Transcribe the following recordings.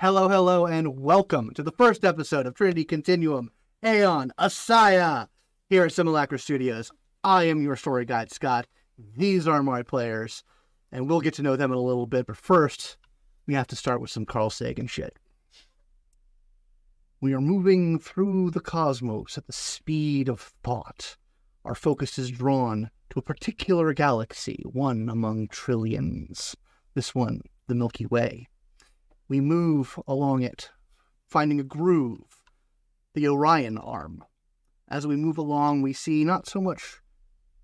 Hello, hello, and welcome to the first episode of Trinity Continuum, Aeon, ASIYAH, here at Simulacra Studios. I am your story guide, Scott. These are my players, and we'll get to know them in a little bit, but first, we have to start with some Carl Sagan shit. We are moving through the cosmos at the speed of thought. Our focus is drawn to a particular galaxy, one among trillions. This one, the Milky Way. We move along it, finding a groove, the Orion arm. As we move along, we see not so much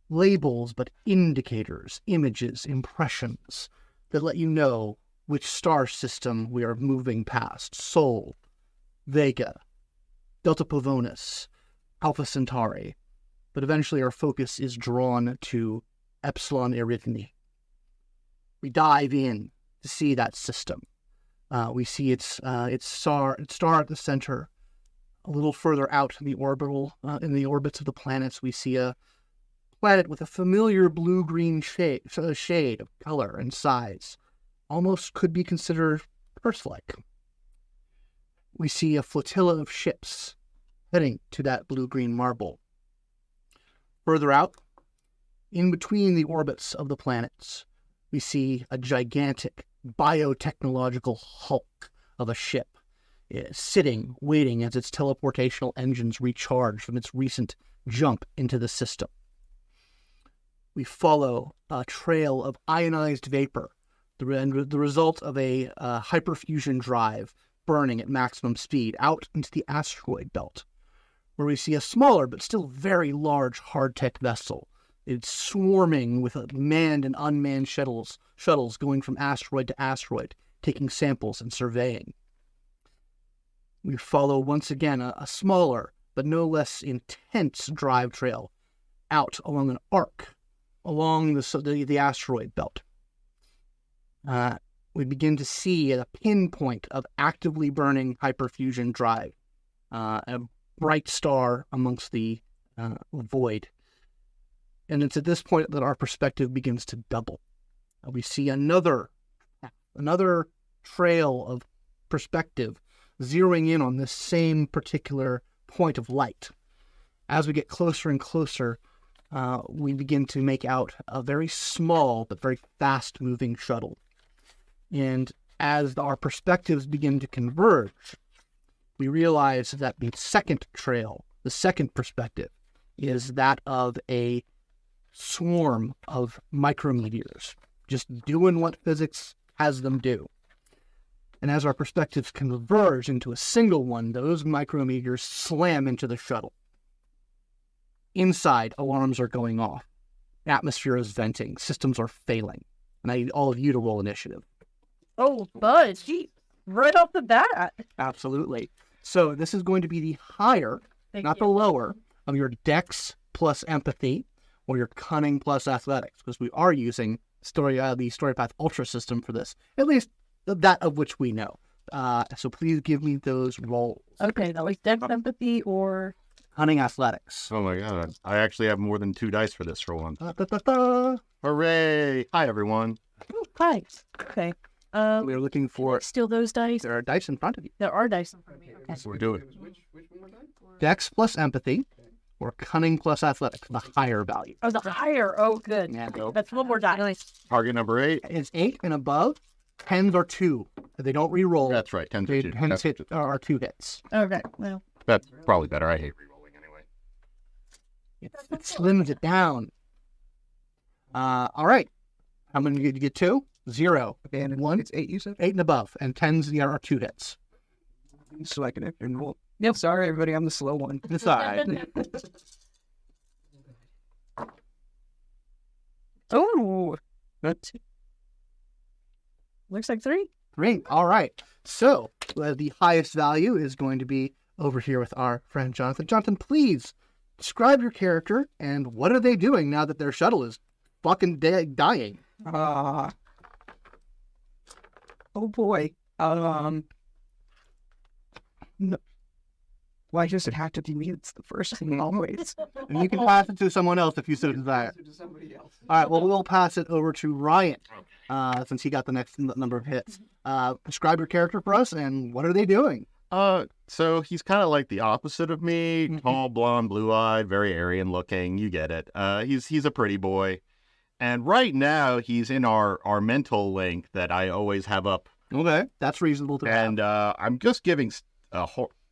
labels, but indicators, images, impressions that let you know which star system we are moving past. Sol, Vega, Delta Pavonis, Alpha Centauri. But eventually our focus is drawn to Epsilon Eridani. We dive in to see that system. We see its star at the center. A little further out in the orbits of the planets, we see a planet with a familiar blue-green shade of color and size. Almost could be considered Earth-like. We see a flotilla of ships heading to that blue-green marble. Further out, in between the orbits of the planets, we see a gigantic biotechnological hulk of a ship sitting, waiting as its teleportational engines recharge from its recent jump into the system. We follow a trail of ionized vapor, the result of a hyperfusion drive burning at maximum speed out into the asteroid belt, where we see a smaller but still very large hard-tech vessel. It's swarming with manned and unmanned shuttles going from asteroid to asteroid, taking samples and surveying. We follow once again a smaller but no less intense drive trail out along an arc along the asteroid belt. We begin to see a pinpoint of actively burning hyperfusion drive, a bright star amongst the void. And it's at this point that our perspective begins to double. We see another trail of perspective zeroing in on this same particular point of light. As we get closer and closer, we begin to make out a very small but very fast-moving shuttle. And as our perspectives begin to converge, we realize that the second trail, the second perspective, is that of a swarm of micrometeors, just doing what physics has them do. And as our perspectives converge into a single one, those micrometeors slam into the shuttle. Inside, alarms are going off. Atmosphere is venting. Systems are failing. And I need all of you to roll initiative. Oh, Bud, gee, right off the bat. Absolutely. So this is going to be the higher, not the lower, of your Dex plus Empathy, or your Cunning plus Athletics, because we are using the StoryPath Ultra system for this, at least that of which we know. So please give me those rolls. Okay, that was Dex, Empathy, or Cunning Athletics. Oh my god, I actually have more than 2 dice for this for one. Da-da-da-da. Hooray! Hi everyone. oh, hi. Okay. We are looking for... Steal those dice. There are dice in front of you. There are dice in front of me. Okay. That's what we're doing. Dex plus Empathy, or Cunning plus Athletics, the higher value. Oh, the higher. Oh, good. Yeah, go. That's one more die. Target number 8. It's 8 and above. 10s are 2. They don't re-roll. That's right, 10 They to 2. are 2 hits. Okay, well. That's probably better. I hate re-rolling anyway. It slims it down. All right. How many did you get? 2? 0. Okay, and 1. it's 8, you said? 8 and above. And 10s are 2 hits. So I can roll. Yep, sorry, everybody, I'm the slow one. It's all right. Oh, looks like 3. 3. All right. So the highest value is going to be over here with our friend Johnathan. Johnathan, please describe your character and what are they doing now that their shuttle is fucking dying? Oh boy. No. Why does it have to be me? It's the first thing always. And you can pass it to someone else if you so desire. To somebody else. All right, well, we'll pass it over to Ryan. Okay. since he got the next number of hits. Describe your character for us, and what are they doing? So he's kind of like the opposite of me. Tall, blonde, blue-eyed, very Aryan looking. You get it. He's a pretty boy. And right now, he's in our mental link that I always have up. Okay, that's reasonable to have. And I'm just giving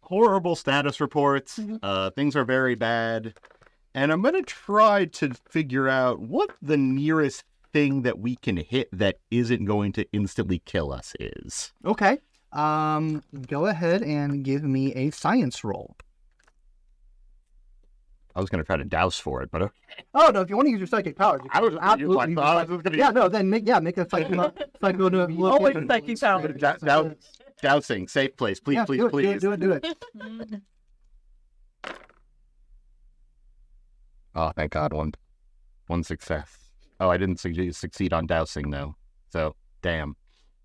horrible status reports. Things are very bad. And I'm going to try to figure out what the nearest thing that we can hit that isn't going to instantly kill us is. Okay. Go ahead and give me a science roll. I was going to try to douse for it, but... Oh, no, if you want to use your psychic powers, you I was absolutely use I was just going to Yeah, no, then make a psycho Always psychic powers. Dousing, safe place, please, Yeah, please. Do it. Oh, thank God, one success. Oh, I didn't succeed on dousing, though. So, damn.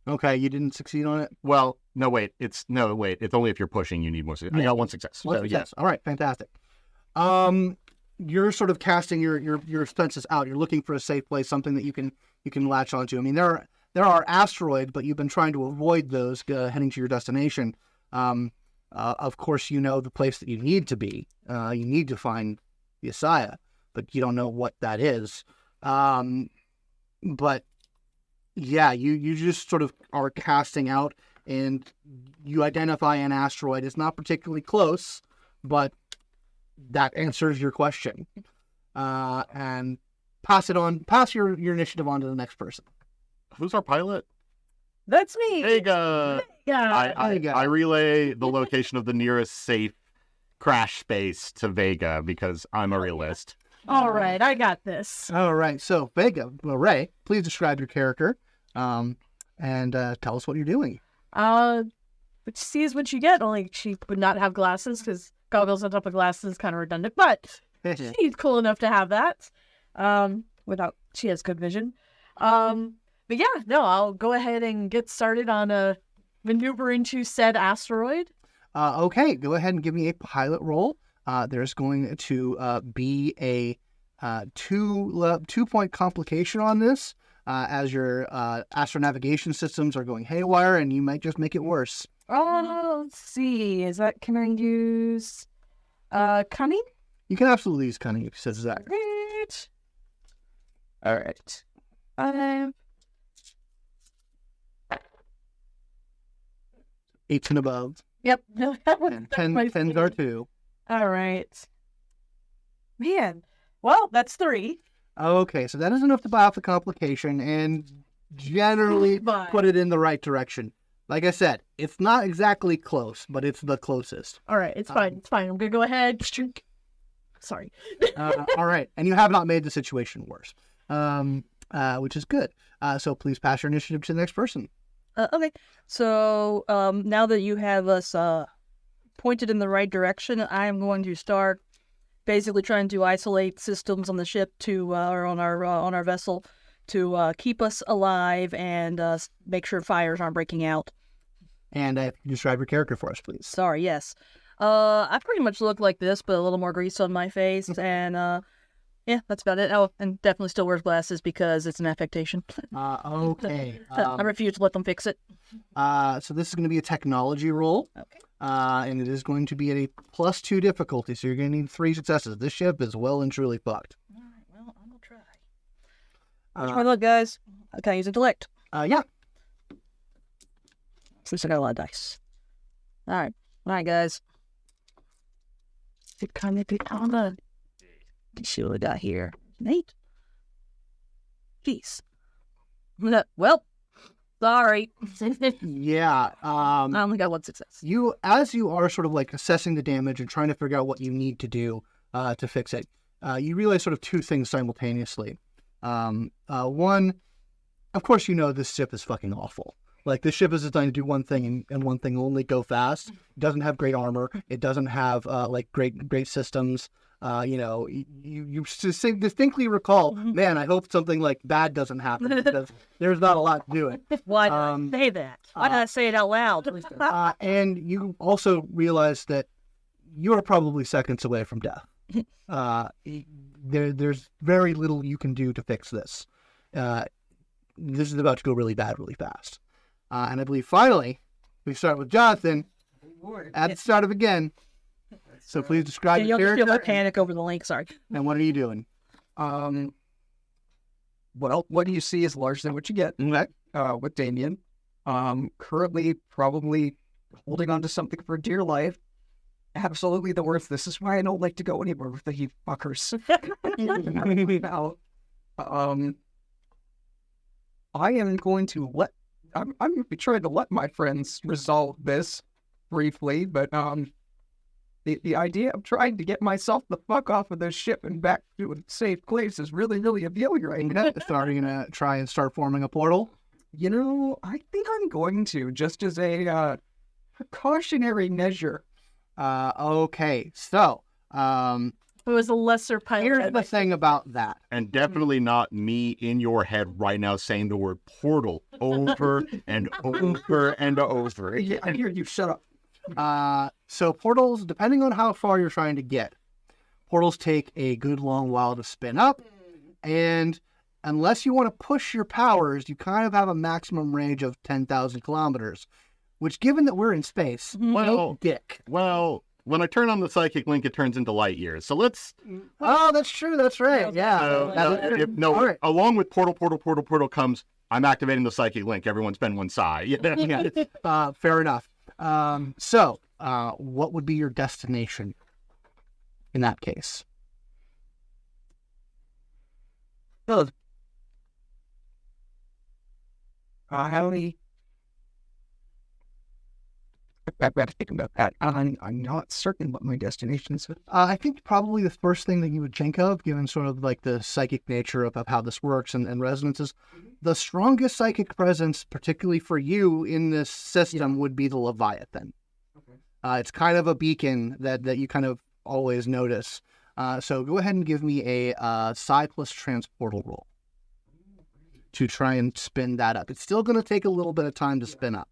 Okay, you didn't succeed on it? Well, no, wait. It's only if you're pushing, you need more success. I got one success. One So, success. All right, fantastic. You're sort of casting your senses out. You're looking for a safe place, something that you can latch onto. I mean, there are asteroids, but you've been trying to avoid those heading to your destination. Of course, you know the place that you need to be. You need to find the ASIYAH, but you don't know what that is. But yeah, you just sort of are casting out, and you identify an asteroid. It's not particularly close, but that answers your question. And pass your initiative on to the next person. Who's our pilot? That's me. Vega. Yeah. I relay the location of the nearest safe crash space to Vega because I'm a realist. All right, I got this. All right, so Vega, Ray, please describe your character, and tell us what you're doing. What you see is what you get. Only she would not have glasses because goggles on top of glasses is kind of redundant. But she's cool enough to have that. She has good vision. But yeah, no, I'll go ahead and get started on maneuvering to said asteroid. Okay, go ahead and give me a pilot roll. There's going to be a 2-point complication on this, as your astronavigation systems are going haywire, and you might just make it worse. Oh, let's see. Can I use cunning? You can absolutely use cunning if you says that. Great. All right. 8s and above. Yep. And 10s are 2. All right. Man. Well, that's 3. Okay, so that is enough to buy off the complication and generally put it in the right direction. Like I said, it's not exactly close, but it's the closest. All right, it's fine. It's fine. I'm going to go ahead. Sorry. All right, and you have not made the situation worse, which is good. So please pass your initiative to the next person. Okay, so now that you have us pointed in the right direction, I am going to start basically trying to isolate systems on the ship or on our vessel to keep us alive and make sure fires aren't breaking out. And describe your character for us, please. Sorry, yes. I pretty much look like this, but a little more grease on my face, and yeah, that's about it. Oh, and definitely still wears glasses because it's an affectation. Okay. I refuse to let them fix it. So this is going to be a technology roll. Okay. And it is going to be at a +2 difficulty, so you're going to need 3 successes. This ship is well and truly fucked. All right, well, I'm going to try. Wish my luck, guys. Can I use intellect? Yeah. Since I got a lot of dice. All right, guys. It kind of be on the. Let's see what we got here. 8. Jeez. No, well, sorry. Yeah. I only got 1 success. As you are sort of like assessing the damage and trying to figure out what you need to do to fix it, you realize sort of 2 things simultaneously. One, of course, you know this ship is fucking awful. Like, this ship is designed to do one thing and one thing only: go fast. It doesn't have great armor. It doesn't have like great systems. You distinctly recall, man, I hope something like bad doesn't happen because there's not a lot to it. Why did I say that? Why did I say it out loud? And you also realize that you are probably seconds away from death. There's very little you can do to fix this. this is about to go really bad really fast. And I believe finally we start with Johnathan at the start of again. So please describe your You'll feel my character. panic over the link. Sorry. And what are you doing? Well, what do you see is largely what you get with Damian. Currently, probably holding on to something for dear life. Absolutely the worst. This is why I don't like to go anywhere with the fuckers. Now, I am going to I'm going to be trying to let my friends resolve this briefly, but the idea of trying to get myself the fuck off of this ship and back to a safe place is really, really appealing right now. So are you going to try and start forming a portal? You know, I think I'm going to, just as a precautionary measure. Okay, so It was a lesser pilot. here's the thing about that. And definitely not me in your head right now saying the word portal over and over and over. Yeah, I hear you. Shut up. So portals, depending on how far you're trying to get, portals take a good long while to spin up, and unless you want to push your powers, you kind of have a maximum range of 10,000 kilometers, which, given that we're in space, no dick. Well, when I turn on the psychic link, it turns into light years. So let's... Oh, that's true. That's right. Yeah. All right. Along with portal comes, I'm activating the psychic link. Everyone spend one side. Yeah. Fair enough. So, what would be your destination in that case? Well, how many? I've got to think about that. I'm not certain what my destination is. I think probably the first thing that you would think of, given sort of like the psychic nature of how this works and resonances, the strongest psychic presence, particularly for you in this system, would be the Leviathan. Okay. It's kind of a beacon that you kind of always notice. So go ahead and give me a Psi plus transportal roll to try and spin that up. It's still going to take a little bit of time to spin up.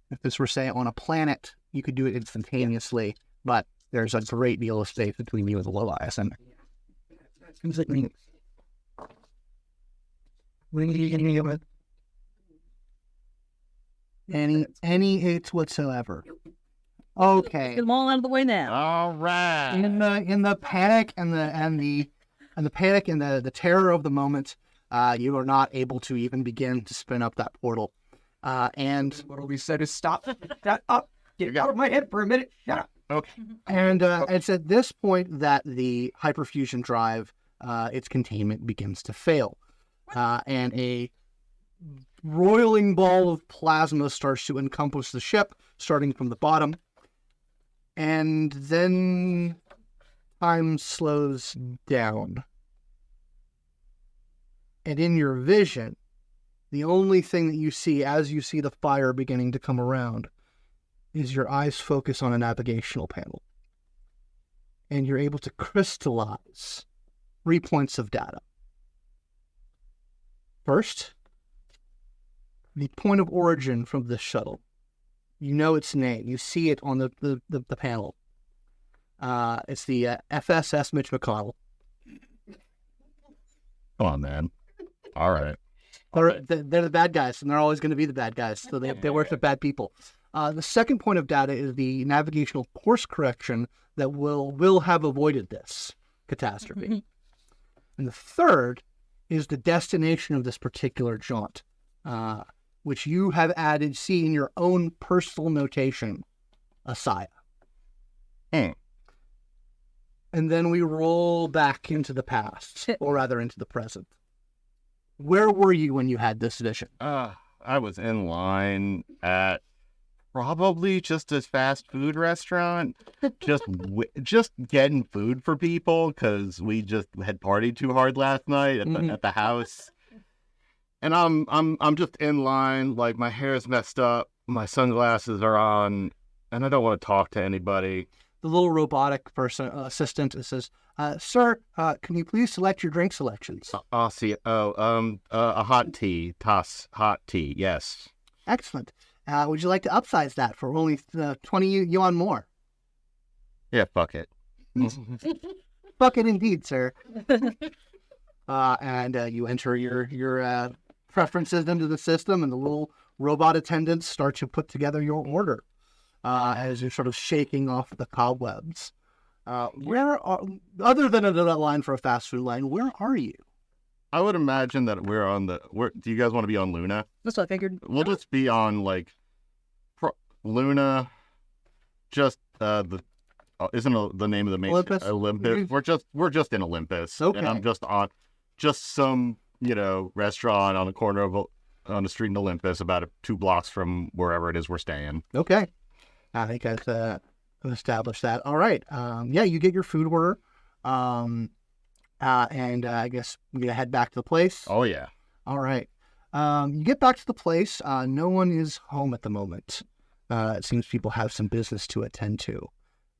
If this were, say, on a planet, you could do it instantaneously, but there's a great deal of space between you and the Leviathan. Any hits whatsoever. Okay. Get them all out of the way now. All right. In the panic and the terror of the moment, you are not able to even begin to spin up that portal. And What we said is stop. Shut up. Get out of my head for a minute. Shut up. Okay. And it's at this point that the hyperfusion drive, its containment begins to fail. And a roiling ball of plasma starts to encompass the ship, starting from the bottom. And then time slows down. And in your vision, the only thing that you see as you see the fire beginning to come around is your eyes focus on a navigational panel. And you're able to crystallize 3 points of data. First, the point of origin from this shuttle. You know its name. You see it on the panel. It's the FSS Mitch McConnell. Come on, man. All right. They're the bad guys, and they're always going to be the bad guys. So they work with bad people. The second point of data is the navigational course correction that will have avoided this catastrophe. And the third is the destination of this particular jaunt, which you have added, see in your own personal notation, ASIYAH. Hmm. And then we roll back into the past, or rather into the present. Where were you when you had this vision? I was in line at probably just a fast food restaurant, just getting food for people because we just had partied too hard last night at the house. And I'm just in line, like my hair's messed up, my sunglasses are on, and I don't want to talk to anybody. The little robotic person assistant says, "Sir, can you please select your drink selections?" A hot tea, hot tea, yes. Excellent. Would you like to upsize that for only 20 yuan more? Yeah, fuck it. bucket indeed, sir. And you enter your preferences into the system, and the little robot attendants start to put together your order as you're sort of shaking off the cobwebs. Other than a line for a fast food line, where are you? I would imagine that we're on the. Do you guys want to be on Luna? That's what I figured. We'll just be on like Luna. Just isn't the name of the main Olympus? Olympus? We're just in Olympus. Okay. And I'm just on some restaurant on the corner of on the street in Olympus, about 2 blocks from wherever it is we're staying. Okay. I think I've established that. All right. Yeah, you get your food order. And I guess we're going to head back to the place. Oh, yeah. All right. You get back to the place. No one is home at the moment. It seems people have some business to attend to.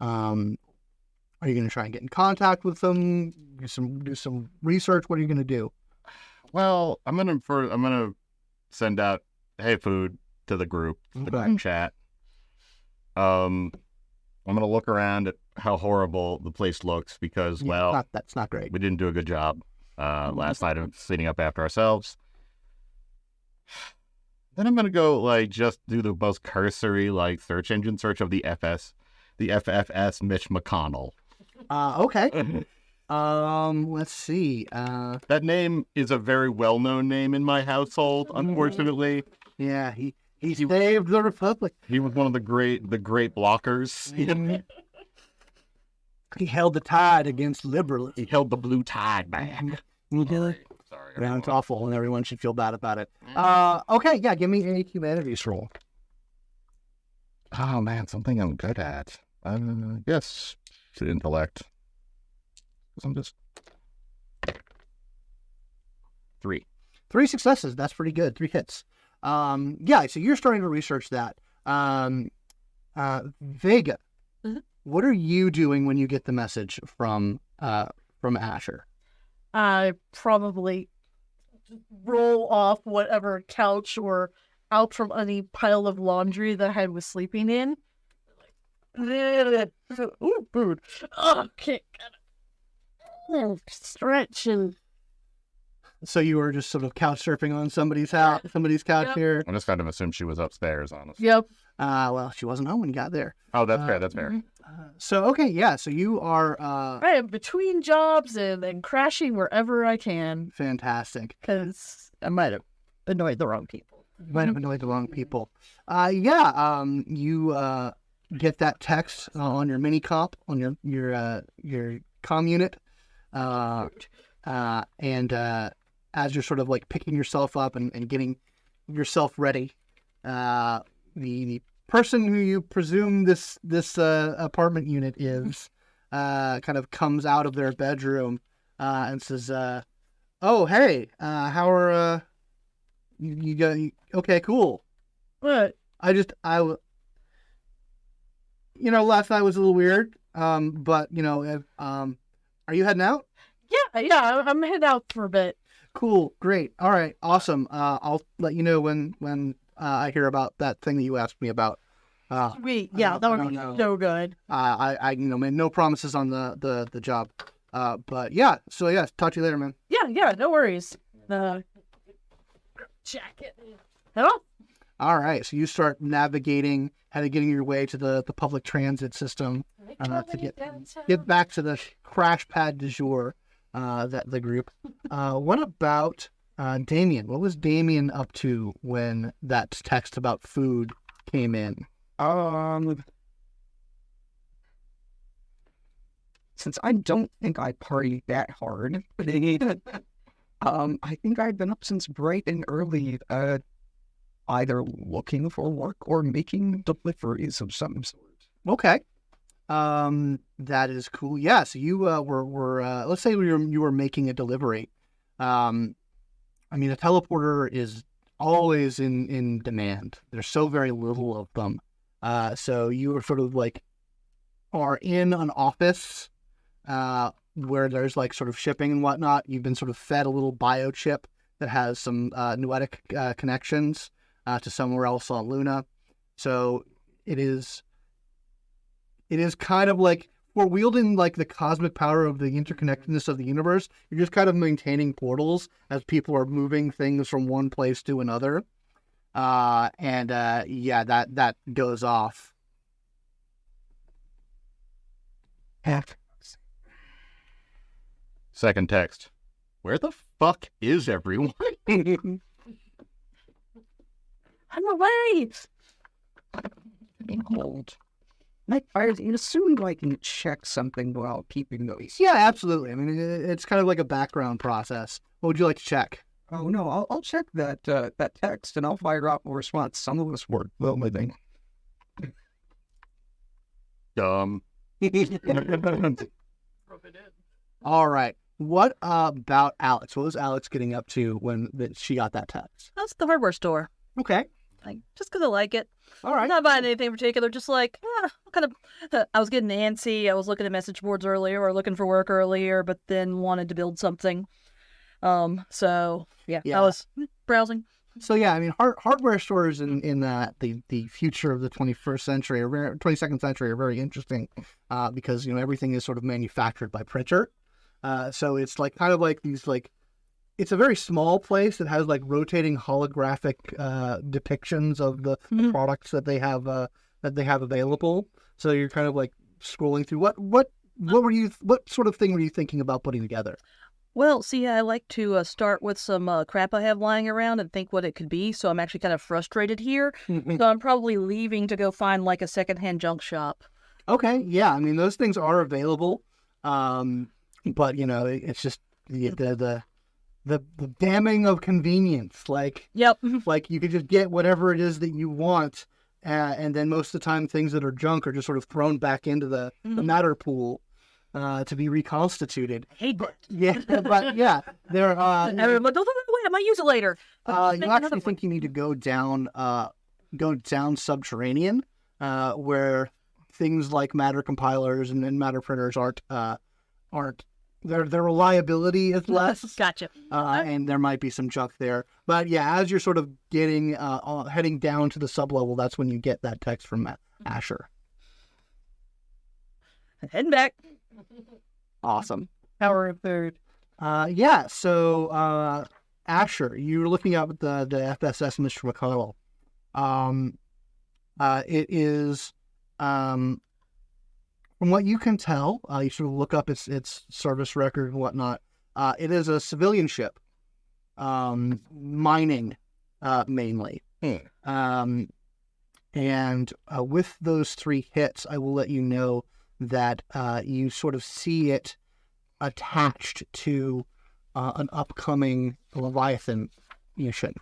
Are you going to try and get in contact with them? Do some research? What are you going to do? Well, I'm gonna send out hey food to the group, the group chat. I'm gonna look around at how horrible the place looks because that's not great. We didn't do a good job last night of cleaning up after ourselves. Then I'm gonna go just do the most cursory search engine search of the FFS Mitch McConnell. Okay. Let's see. That name is a very well-known name in my household, unfortunately. Yeah, he saved the Republic. He was one of the great blockers. He held the tide against liberalism. He held the blue tide back. Sorry. Yeah, it's awful, and everyone should feel bad about it. Okay, yeah, give me a humanities roll. Oh man, something I'm good at. Yes, to intellect. I'm just 3 successes. That's pretty good. 3 hits. Yeah. So you're starting to research that. Vega, what are you doing when you get the message from Asher? I probably roll off whatever couch or out from any pile of laundry that I was sleeping in. Ooh, food. Oh, can't get it. Stretch and. So you were just sort of couch surfing on somebody's couch here. I just kind of assumed she was upstairs, honestly. Yep. Well, she wasn't home when you got there. Oh, that's fair. That's fair. So okay, yeah. So you are. I am between jobs and crashing wherever I can. Fantastic. Because I might have annoyed the wrong people. You might have annoyed the wrong people. Yeah. You get that text on your mini comp on your comm unit. And as you're sort of picking yourself up and getting yourself ready, the person who you presume this apartment unit is kind of comes out of their bedroom and says, "Oh, hey, how are you going? Okay, cool. What? Last night was a little weird. But are you heading out? Yeah, I'm heading out for a bit. Cool, great, all right, awesome. I'll let you know when I hear about that thing that you asked me about. Sweet, yeah, that would be so good. I made no promises on the job. But yeah, so yeah, talk to you later, man. Yeah, no worries. Jacket. Hello? All right, so you start navigating, getting your way to the public transit system to get back to the crash pad du jour, that the group. What about Damian? What was Damian up to when that text about food came in? Since I don't think I partied that hard, I think I've been up since bright and early, either looking for work or making deliveries of some sort. Okay. That is cool. Yeah, so you were let's say you were making a delivery. A teleporter is always in demand. There's so very little of them. So you were sort of are in an office where there's sort of shipping and whatnot. You've been sort of fed a little biochip that has some noetic connections to somewhere else on Luna. So it is kind of for wielding like the cosmic power of the interconnectedness of the universe, you're just kind of maintaining portals as people are moving things from one place to another. Yeah, that goes off. Second text. Where the fuck is everyone? I'm away. Hold. I assume I can check something while keeping those. Yeah, absolutely. I mean, it's kind of like a background process. What would you like to check? Oh no, I'll check that that text and I'll fire out a response. Some of us work well living. Dumb. All right. What about Alex? What was Alex getting up to when she got that text? That's the hardware store. Okay. Like, just because I like it. All right. I'm not buying anything in particular, just like, I was getting antsy. I was looking at message boards earlier or looking for work earlier, but then wanted to build something. So, yeah. I was browsing. So, yeah, I mean, hardware stores in the future of the 21st century or 22nd century are very interesting because, you know, everything is sort of manufactured by printer. So it's like kind of like these like, it's a very small place that has like rotating holographic depictions of the products that they have available. So you're kind of like scrolling through what sort of thing were you thinking about putting together? Well, see, I like to start with some crap I have lying around and think what it could be. So I'm actually kind of frustrated here. So I'm probably leaving to go find like a secondhand junk shop. Okay, yeah, I mean those things are available, but you know it's just the damning of convenience. Like, yep, like you could just get whatever it is that you want, and then most of the time things that are junk are just sort of thrown back into the matter pool. To be reconstituted. I hate that. Yeah, but yeah, there. Everyone, don't throw it away. I might use it later. You actually think you need to go down subterranean, where things like matter compilers and matter printers aren't their reliability is less. Gotcha. And there might be some junk there. But yeah, as you're sort of getting heading down to the sublevel, that's when you get that text from Asher. Heading back. Awesome. Power of food. Yeah, so Asher, you were looking up at the FSS Mr. McConnell. It is, from what you can tell, you sort of look up its service record and whatnot. It is a civilian ship, mining mainly. And with those 3 hits, I will let you know that you sort of see it attached to an upcoming Leviathan mission.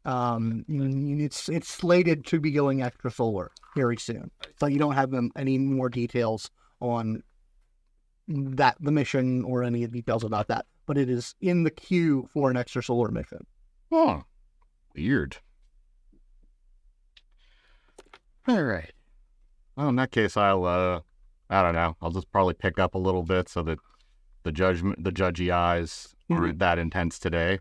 It's slated to be going extrasolar very soon, so you don't have any more details on the mission or any details about that. But it is in the queue for an extrasolar mission. Oh, weird. All right. Well, in that case, I don't know. I'll just probably pick up a little bit so that the judgy eyes aren't that intense today.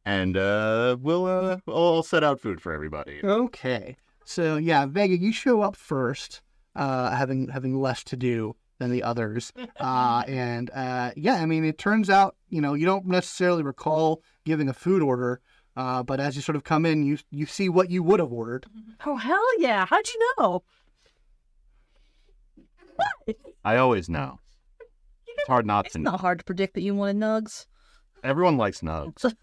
And I'll set out food for everybody. Okay. So yeah, Vega, you show up first, having less to do than the others. Yeah, I mean, it turns out, you know, you don't necessarily recall giving a food order, but as you sort of come in, you see what you would have ordered. Oh, hell yeah. How'd you know? I always know. It's hard not It's to know. not hard to predict that you wanted nugs. Everyone likes nugs.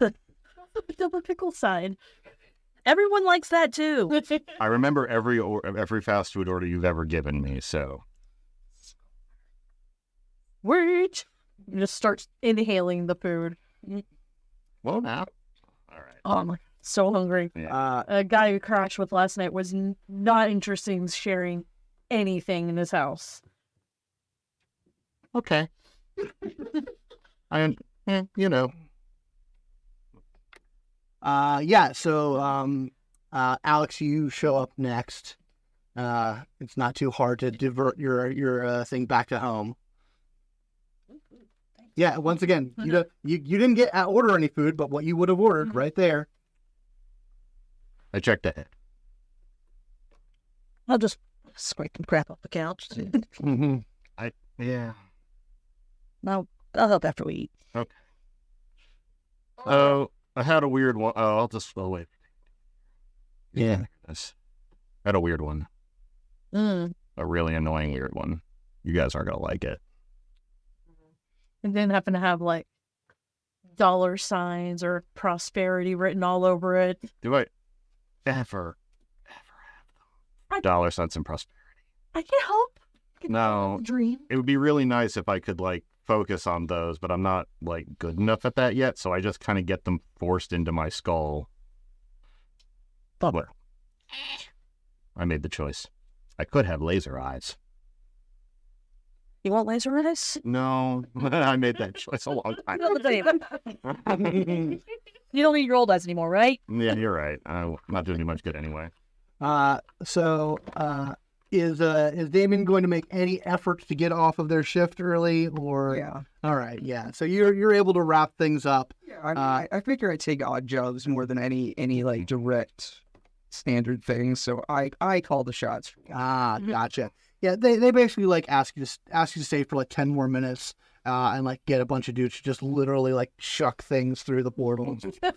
Double pickle side. Everyone likes that too. I remember every fast food order you've ever given me, so. Word. You just start inhaling the food. Well, now. All right. Oh, I'm so hungry. Yeah. A guy who crashed with last night was not interested in sharing anything in his house. Okay. You know. Yeah, so Alex, you show up next. It's not too hard to divert your thing back to home. Yeah, once again, you didn't get order any food, but what you would have ordered right there. I checked ahead. I'll just Scraping crap off the couch. Yeah. No, I'll help after we eat. Okay. Oh, I had a weird one. Oh, wait. Yeah. I had a weird one. Mm. A really annoying weird one. You guys aren't gonna like it. And then happen to have like dollar signs or prosperity written all over it. Do I ever have them? Dollar signs and prosperity. I can help. No. Dream. It would be really nice if I could like focus on those, but I'm not like good enough at that yet, so I just kind of get them forced into my skull. But I made the choice. I could have laser eyes. You want laser eyes? No, I made that choice a long time ago. You don't need your old eyes anymore, right? Yeah, you're right. I'm not doing you much good anyway. Is Damian going to make any effort to get off of their shift early, or? Yeah. All right, yeah. So you're able to wrap things up. Yeah, I figure I take odd jobs more than any like direct standard things. So I call the shots. Gotcha. Yeah, they basically like ask you to stay for like 10 more minutes, and like get a bunch of dudes to just literally like chuck things through the portals. The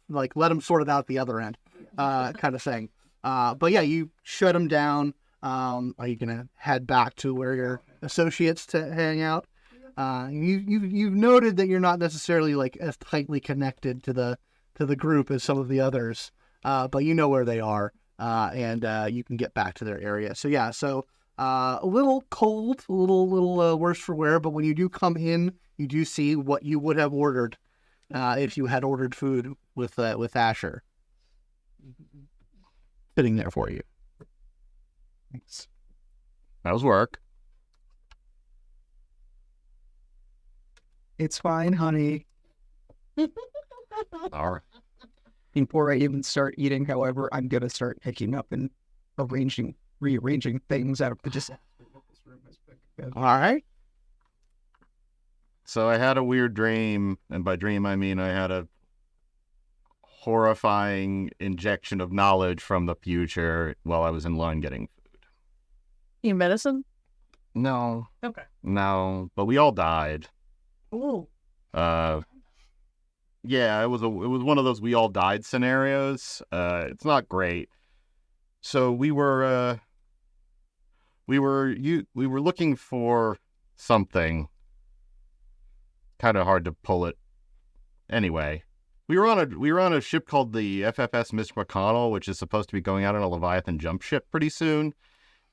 like let them sort it out at the other end, kind of thing. But yeah, you shut them down. Are you gonna head back to where your associates to hang out? You've noted that you're not necessarily like as tightly connected to the group as some of the others, but you know where they are, and you can get back to their area. So yeah, a little cold, a little worse for wear, but when you do come in, you do see what you would have ordered if you had ordered food with Asher sitting there for you. Thanks. How's work? It's fine, honey. All right. Before I even start eating, however, I'm gonna start picking up and rearranging things out of the just. All right. So I had a weird dream, and by dream I mean I had a horrifying injection of knowledge from the future while I was in line getting food. You medicine? No. Okay. No, but we all died. Ooh. Yeah, it was one of those we all died scenarios. It's not great. So we were looking for something. Kind of hard to pull it. Anyway, we were on a ship called the FFS Mitch McConnell, which is supposed to be going out on a Leviathan jump ship pretty soon,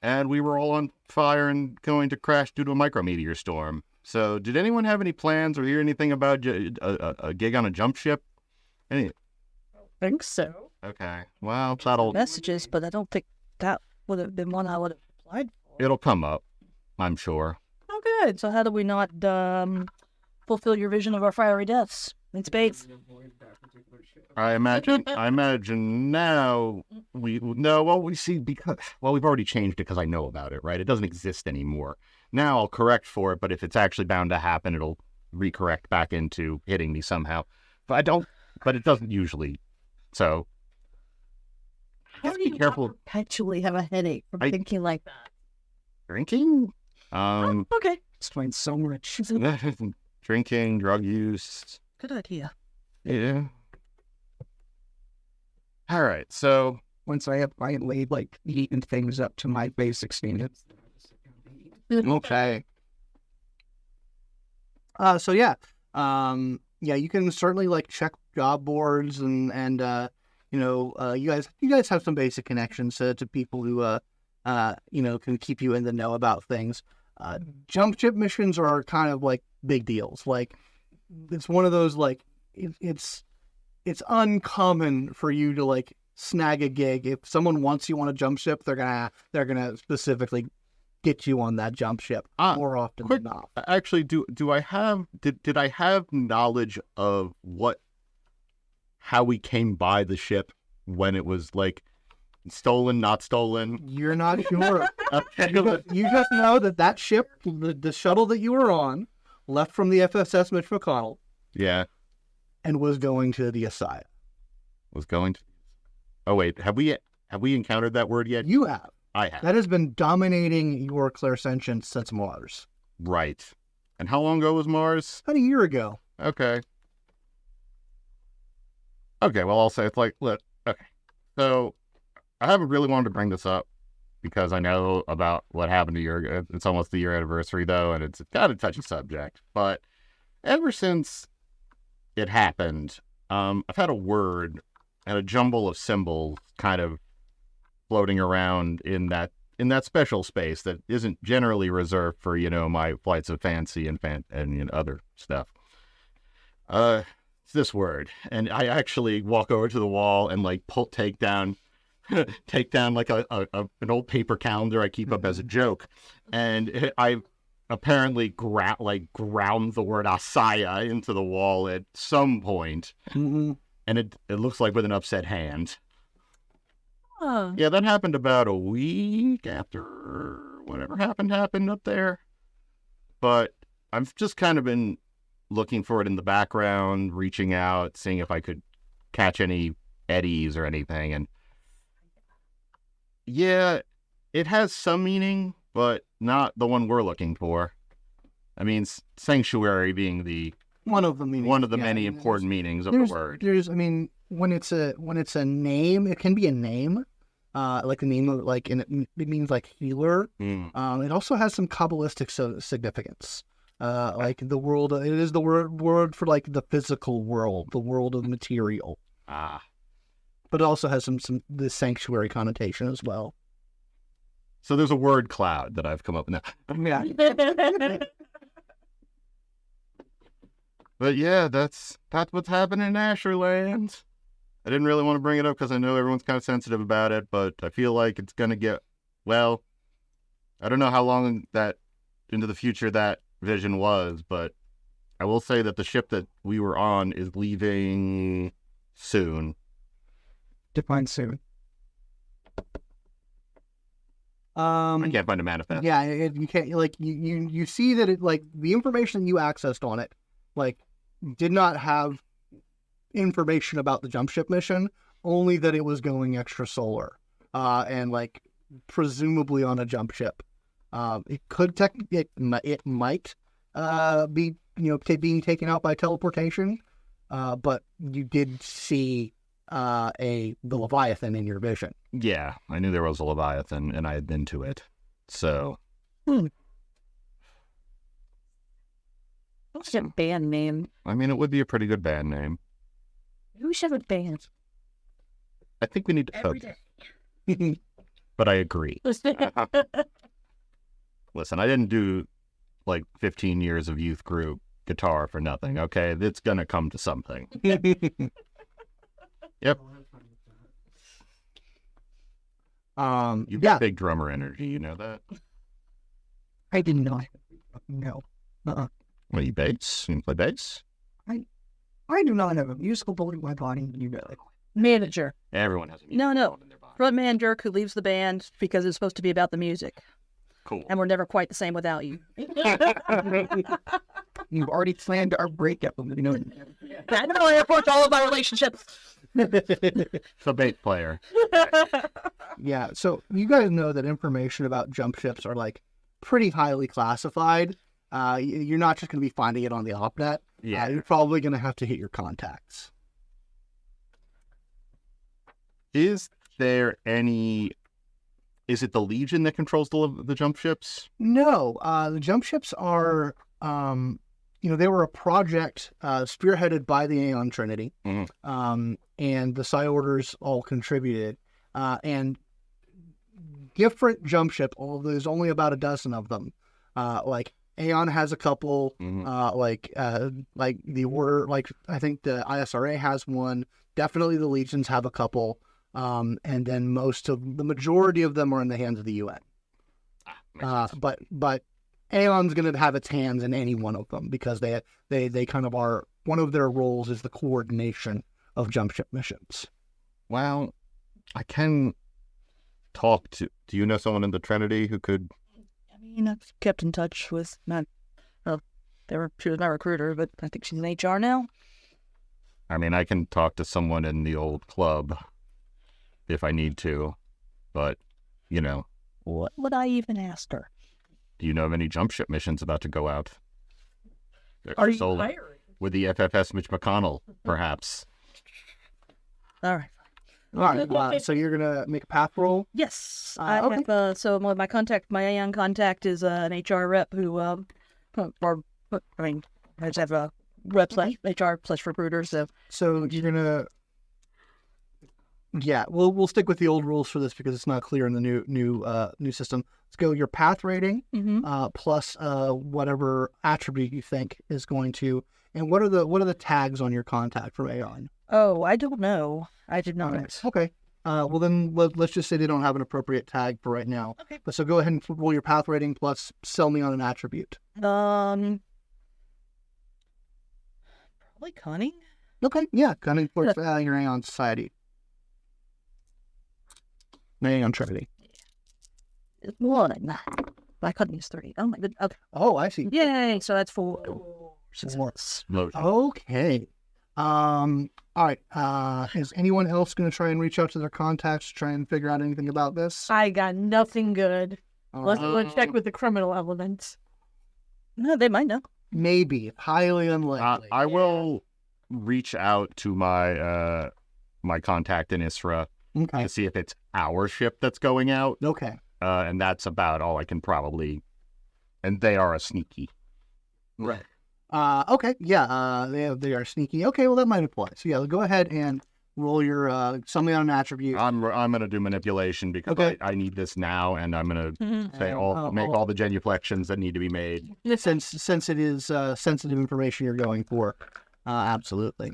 and we were all on fire and going to crash due to a micrometeor storm. So, did anyone have any plans or hear anything about a gig on a jump ship? I think so. Okay. Well, that'll Messages, but I don't think that would have been one I would have applied for. it'll come up, I'm sure. Oh, good. So how do we not fulfill your vision of our fiery deaths in space? I imagine now we've already changed it because I know about it, right? It doesn't exist anymore. Now I'll correct for it, but if it's actually bound to happen, it'll recorrect back into hitting me somehow. But it doesn't usually. So How do you careful. perpetually have a headache from thinking like that? Drinking? Okay. Explains so much. Drinking, drug use. Good idea. Yeah. All right, so Once I have finally like eaten things up to my basic standards. Okay. You can certainly like check job boards and you guys have some basic connections to people who can keep you in the know about things. Jump ship missions are kind of like big deals. Like it's one of those like it's uncommon for you to like snag a gig. If someone wants you on a jump ship, they're gonna specifically get you on that jump ship more often than not. Actually, did I have knowledge of how we came by the ship when it was like stolen, not stolen? You're not sure. Okay. You just know that ship, the shuttle that you were on, left from the FSS Mitch McConnell. Yeah. And was going to the ASIYAH. Was going to. Oh wait, have we Have we encountered that word yet? You have. I have. That has been dominating your Clairsentient since Mars. Right. And how long ago was Mars? About a year ago. Okay. Okay, well, I'll say it's like, look, okay. So, I haven't really wanted to bring this up because I know about what happened a year ago. It's almost the year anniversary, though, and it's kind of a touchy subject. But ever since it happened, I've had a word and a jumble of symbols kind of floating around in that special space that isn't generally reserved for, my flights of fancy and other stuff. It's this word, and I actually walk over to the wall and like take down like an old paper calendar I keep up as a joke, and I apparently ground the word ASIYAH into the wall at some point, and it looks like with an upset hand. Huh. Yeah, that happened about a week after whatever happened up there. But I've just kind of been looking for it in the background, reaching out, seeing if I could catch any eddies or anything. And yeah, it has some meaning, but not the one we're looking for. I mean, sanctuary being One of the meanings. one of the many important meanings of the word. When it's a name, it can be a name. Like the name of and it means like healer. It also has some Kabbalistic significance. Like the world, it is the word for like the physical world, the world of material. But it also has some the sanctuary connotation as well. So there's a word cloud that I've come up with now. Yeah. But yeah, that's what's happening in Asherland. I didn't really want to bring it up because I know everyone's kind of sensitive about it, but I feel like it's going to get, well, I don't know how long that into the future that vision was, but I will say that the ship that we were on is leaving soon. Define soon. I can't find a manifest. Yeah, you can't you see that it like the information you accessed on it like did not have information about the jump ship mission, only that it was going extrasolar, and like presumably on a jump ship. It could it might be being taken out by teleportation, but you did see the Leviathan in your vision. Yeah, I knew there was a Leviathan, and I had been to it. So, What's that band name? I mean, it would be a pretty good band name. We should have a band. I think we need to focus. But I agree. Listen, I didn't do like 15 years of youth group guitar for nothing, okay? It's gonna come to something. Yep. You've got big drummer energy, you know that? I did not. No. What, are you bass? You play bass? I do not have a musical bone in my body. You know it. Manager. Everyone has a musical No. bone in their body. Front manager who leaves the band because it's supposed to be about the music. Cool. And we're never quite the same without you. You've already planned our breakup. That's how I approach all of my relationships. The bass player. Yeah, so you guys know that information about jump ships are like pretty highly classified. You're not just going to be finding it on the OpNet. Yeah. You're probably going to have to hit your contacts. Is there any... Is it the Legion that controls the jump ships? No, the jump ships are, they were a project spearheaded by the Aeon Trinity, and the Psi Orders all contributed, and different jump ship, although there's only about a dozen of them, like Aeon has a couple, like the Order, like I think the ISRA has one, definitely the Legions have a couple, and then the majority of them are in the hands of the UN. But Aeon's going to have its hands in any one of them because they kind of are, one of their roles is the coordination of jump ship missions. Well, I can talk to, do you know someone in the Trinity who could? I mean, I've kept in touch with she was my recruiter, but I think she's in HR now. I mean, I can talk to someone in the old club if I need to. But, you know, What would I even ask her? do you know of any jump ship missions about to go out? Are you Solo. hiring? With the FFS Mitch McConnell, perhaps. All right. All right. So you're gonna make a path roll. Yes, Okay. I have. So my contact, my Aeon contact, is an HR rep who, or I mean, I just have a rep slash HR slash recruiter. So So you're gonna. Yeah, we'll stick with the old rules for this because it's not clear in the new system. Let's go your path rating plus whatever attribute you think is going to. And what are the tags on your contact from Aeon? oh, I don't know. I did not. Okay. Well then let's just say they don't have an appropriate tag for right now. Okay. But so go ahead and roll your path rating plus sell me on an attribute. Probably cunning. Okay. Yeah, cunning for your Aeon society. Aeon Trinity. It's one. My cunning is 3. Oh my good. Okay. Oh, I see. Yay! So that's 4. More. Load. Okay. All right. Is anyone else going to try and reach out to their contacts to try and figure out anything about this? I got nothing good. All Let's right. check with the criminal element. No, they might know. Maybe. Highly unlikely. I will reach out to my my contact in Isra Okay. to see if it's our ship that's going out. Okay. And that's about all I can probably... And they are a sneaky. Right. Okay. Yeah. They are sneaky. Okay. Well, that might apply. So yeah, go ahead and roll your something on an attribute. I'm going to do manipulation because Okay. I need this now, and I'm going to Mhm. say make all the genuflections that need to be made. Since it is sensitive information you're going for. Absolutely.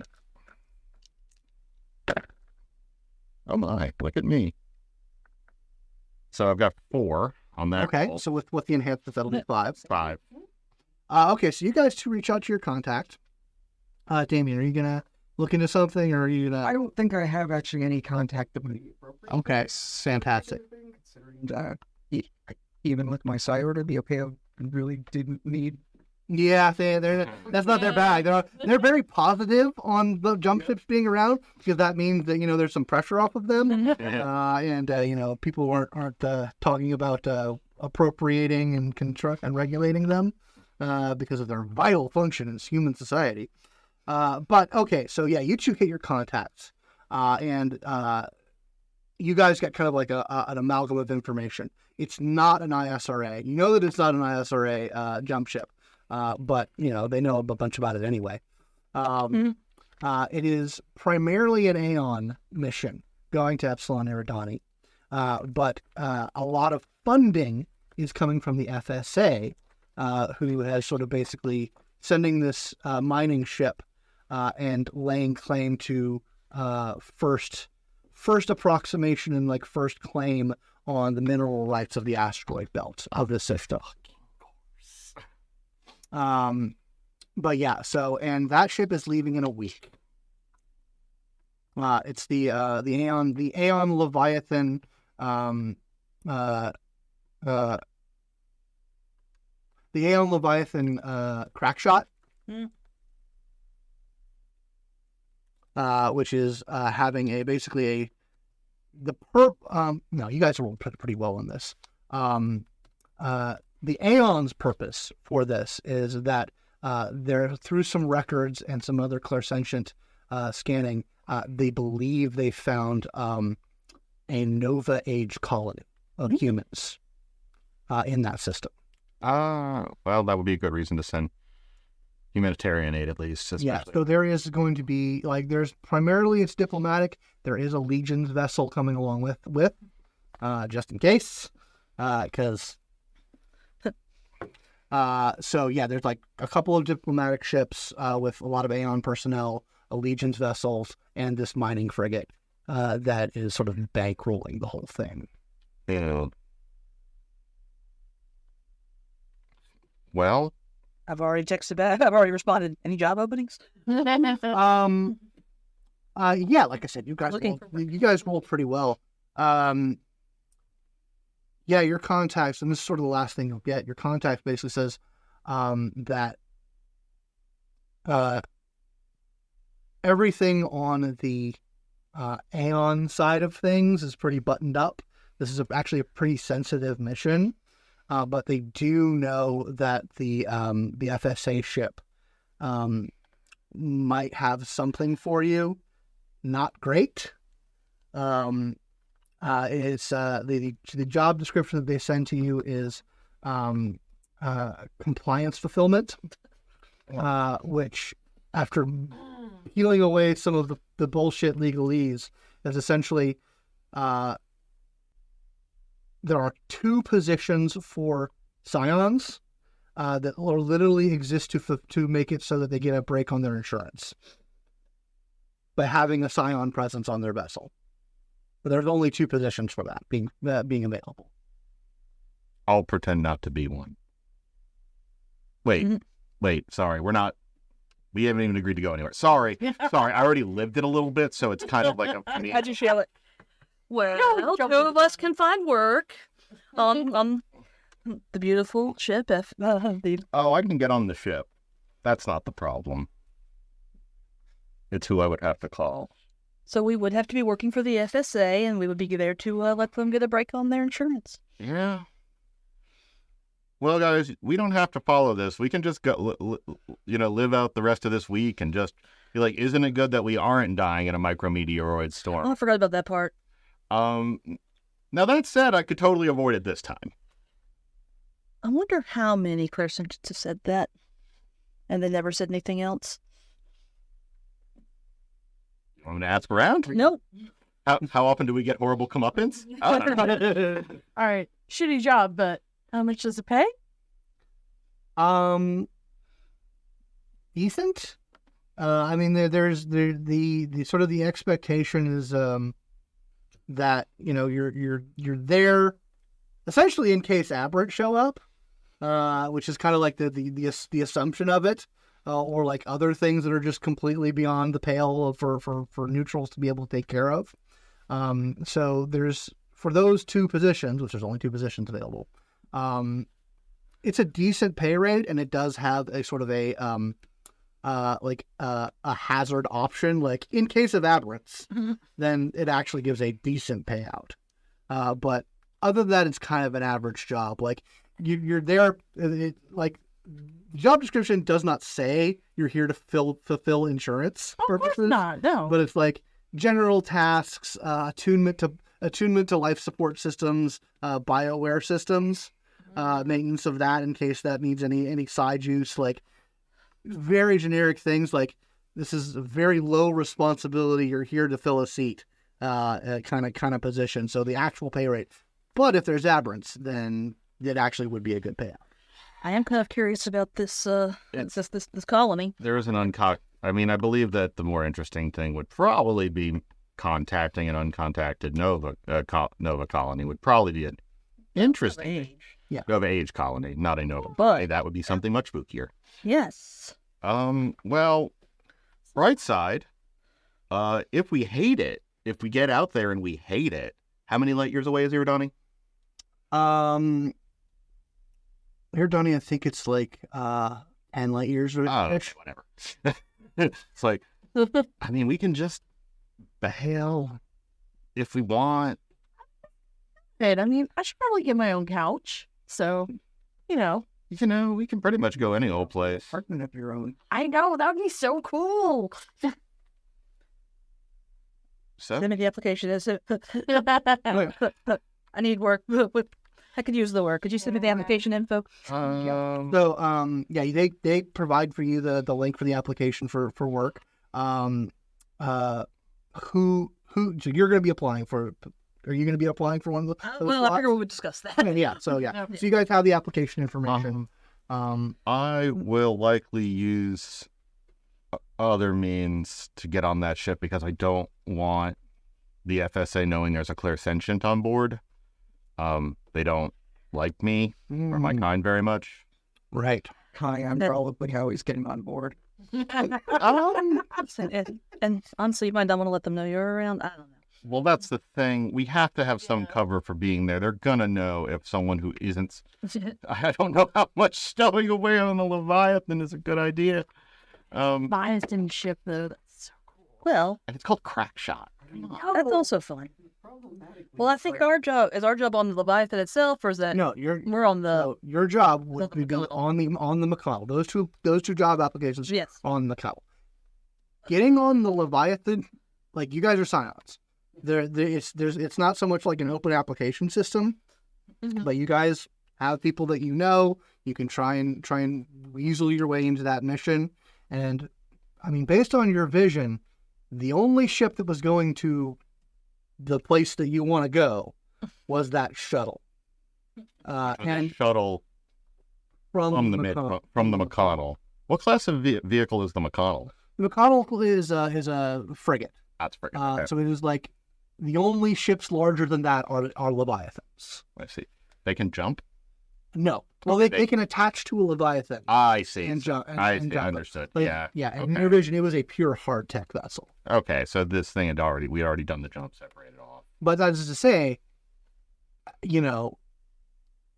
Oh my, look at me. So I've got 4 on that. Okay. roll. So with the enhancement, that'll be 5. 5. Okay. So you guys two reach out to your contact. Damian, are you gonna look into something, or are you I gonna? don't think I have actually any contact that would be appropriate. Okay. Fantastic. Considering that even with my siren, the OPO really didn't need. Yeah, that's not their bag. They're very positive on the jump ships being around because that means that there's some pressure off of them, and people aren't talking about appropriating and regulating them because of their vital function in human society. But okay, so yeah, you two hit your contacts, and you guys got kind of like an amalgam of information. It's not an ISRA. You know that it's not an ISRA jump ship. But they know a bunch about it anyway. It is primarily an Aeon mission going to Epsilon Eridani, but a lot of funding is coming from the FSA, who has sort of basically sending this mining ship and laying claim to first approximation and like first claim on the mineral rights of the asteroid belt of the system. But yeah, and that ship is leaving in a week. It's the Aeon Leviathan, the Aeon Leviathan, Crackshot, which is having no, you guys rolled pretty well on this. The Aeon's purpose for this is that they're through some records and some other Clairsentient scanning, they believe they found a Nova Age colony of humans in that system. Well, that would be a good reason to send humanitarian aid at least. Yeah, especially. so there is going to be there's primarily it's diplomatic. There is a Legion's vessel coming along with just in case, because. So yeah, there's like a couple of diplomatic ships with a lot of Aeon personnel, a Legion's vessels, and this mining frigate that is sort of bankrolling the whole thing. Yeah. Well, I've already texted back. I've already responded. Any job openings? Yeah, like I said, you guys rolled pretty well. Yeah, your contacts, and this is sort of the last thing you'll get. Your contact basically says that everything on the Aeon side of things is pretty buttoned up. This is actually a pretty sensitive mission, but they do know that the FSA ship might have something for you. Not great. It's the job description that they send to you is compliance fulfillment, which, after peeling away some of the bullshit legalese, is essentially there are 2 positions for scions that literally exist to make it so that they get a break on their insurance by having a scion presence on their vessel. But there's only 2 positions for that being available. I'll pretend not to be one. Wait, sorry, we haven't even agreed to go anywhere. Sorry, I already lived it a little bit, so it's kind of like How'd you yell it? Well, 2 of us can find work on the beautiful ship. Oh, I can get on the ship. That's not the problem. It's who I would have to call. So we would have to be working for the FSA, and we would be there to let them get a break on their insurance. Yeah. Well, guys, we don't have to follow this. We can just go, live out the rest of this week and just be like, isn't it good that we aren't dying in a micrometeoroid storm? Oh, I forgot about that part. Now that said, I could totally avoid it this time. I wonder how many Clairsentients have said that, and they never said anything else. You want me to ask around? Nope. How often do we get horrible comeuppance? All right, shitty job, but how much does it pay? Decent. I mean, there's the sort of the expectation is that you're there essentially in case aberrants show up, which is kind of like the assumption of it, or like other things that are just completely beyond the pale for neutrals to be able to take care of. So there's, for those 2 positions, which there's only 2 positions available, it's a decent pay rate, and it does have a sort of a hazard option, like in case of aberrants, then it actually gives a decent payout. But other than that, it's kind of an average job. Like you're there, the job description does not say you're here to fulfill insurance purposes. Of course not, no. But it's like general tasks, attunement to life support systems, BioWare systems, maintenance of that in case that needs any side use, like very generic things. Like, this is a very low responsibility, you're here to fill a seat, kind of position. So the actual pay rate. But if there's aberrants, then it actually would be a good payout. I am kind of curious about this this colony. There is I believe that the more interesting thing would probably be contacting an uncontacted Nova colony. Would probably be an interesting. Nova Age colony, not a Nova. But that would be something much spookier. Yes. Well, bright side, if we hate it, if we get out there and we hate it, how many light years away is Iridani? Iridani, I think it's like 10 light years. Whatever. It's like, I mean, we can just bail if we want. I mean, I should probably get my own couch. So, we can pretty much go any old place. Apartment of your own. I know, that would be so cool. So? Send me the application. I need work. I could use the work. Could you send me the application info? They provide for you the link for the application for work. So you're going to be applying for? Are you going to be applying for one of those? I figure we would discuss that. Okay. So you guys have the application information. I will likely use other means to get on that ship because I don't want the FSA knowing there's a Clairsentient on board. They don't like me or my kind very much. Right. Hi, I'm probably how he's getting on board. And honestly, you might not want to let them know you're around. I don't know. Well, that's the thing. We have to have some cover for being there. They're gonna know if someone who isn't. I don't know how much stowing away on the Leviathan is a good idea. Leviathan ship, though. That's so cool. Well, and it's called Crackshot. That's also fun. Well, I think our job on the Leviathan itself, or is that No, we're on the so your job would the be McConnell. on the McConnell. Those two job applications yes. on the McConnell. Getting on the Leviathan, like you guys are scions. It's not so much like an open application system, Mhm. but you guys have people that you know. You can try and weasel your way into that mission. And I mean, based on your vision, the only ship that was going to the place that you want to go was that shuttle. And shuttle from the McConnell. What class of vehicle is the McConnell? The McConnell is a frigate. That's freaking okay. So it is like the only ships larger than that are Leviathans. I see. They can jump? No. Well, they can attach to a Leviathan. I see. And jump. I see. Understood. But, yeah. Yeah. And Okay. in your vision, it was a pure hardtech vessel. Okay, so this thing we already done the jump separated off. But that is to say,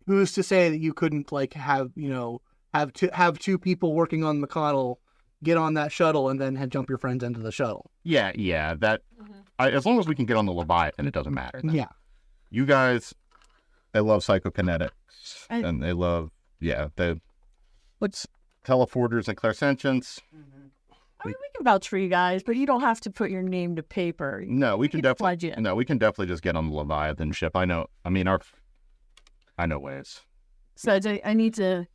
who's to say that you couldn't have two people working on McConnell get on that shuttle and then jump your friends into the shuttle? Yeah. That as long as we can get on the Leviathan, it doesn't matter. Yeah. You guys, they love psychokinetic, I- and they love What's teleporters and clairsentients. I mean, we can vouch for you guys, but you don't have to put your name to paper. No, we can definitely. Fudge it. No, we can definitely just get on the Leviathan ship. I know. I mean, I know ways. So I need to.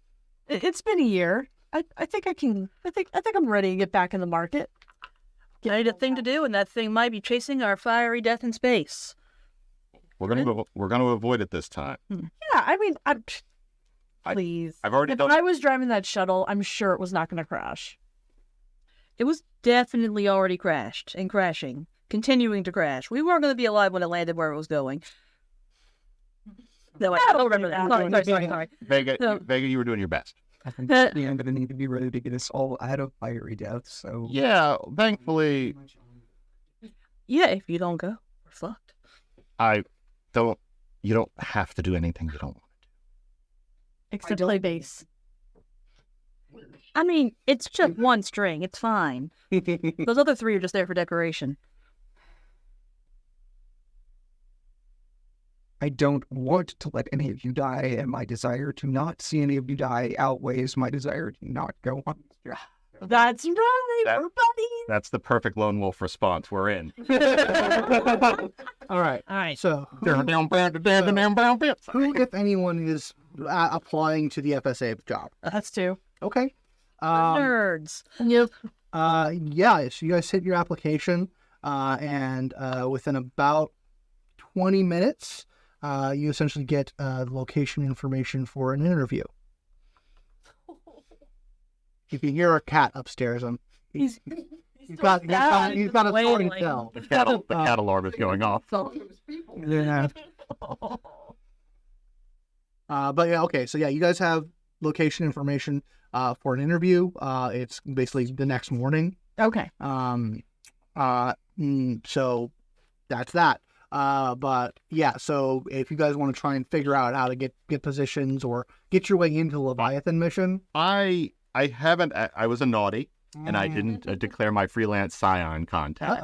It's been a year. I think I can. I think I'm ready to get back in the market. I need a thing to do, and that thing might be chasing our fiery death in space. We're gonna avoid it this time. Yeah, I mean, please. I've already If done. I was driving that shuttle, I'm sure it was not going to crash. It was definitely already crashed and crashing, continuing to crash. We weren't going to be alive when it landed where it was going. No, I don't remember that. Sorry. Vega, No. Vega, you were doing your best. I think I'm going to need to be ready to get us all out of fiery death. So Yeah, thankfully, Yeah, if you don't go, we're fucked. you don't have to do anything you don't want. Except play bass. I mean, it's just one string. It's fine. Those other three are just there for decoration. I don't want to let any of you die, and my desire to not see any of you die outweighs my desire to not go on this journey. That's right, That- we're buddies. That's the perfect lone wolf response. We're in. All right. All right. So who, if anyone, is applying to the FSA job? That's two. Okay. Nerds. Yep. Yeah. So you guys hit your application, and within about 20 minutes, you essentially get location information for an interview. If you hear a cat upstairs, he's got a story to tell. The cat alarm is going off. Yeah. But yeah, okay. So yeah, you guys have location information for an interview. It's basically the next morning. Okay. So that's that. But yeah, so if you guys want to try and figure out how to get positions or get your way into the Leviathan mission, I haven't. I was a naughty, and I didn't declare my freelance scion contact.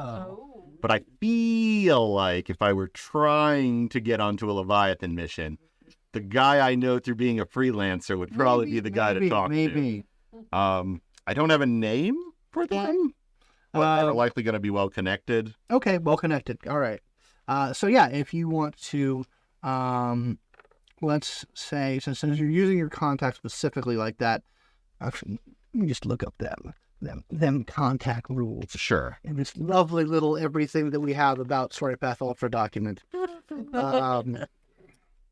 But I feel like if I were trying to get onto a Leviathan mission, the guy I know through being a freelancer would probably be the guy to talk to. I don't have a name for them, but they're likely going to be well connected. Okay, well connected. All right. So yeah, if you want to, let's say, since you're using your contact specifically like that, actually, let me just look up them contact rules. Sure. And this lovely little everything that we have about Storypath Ultra document.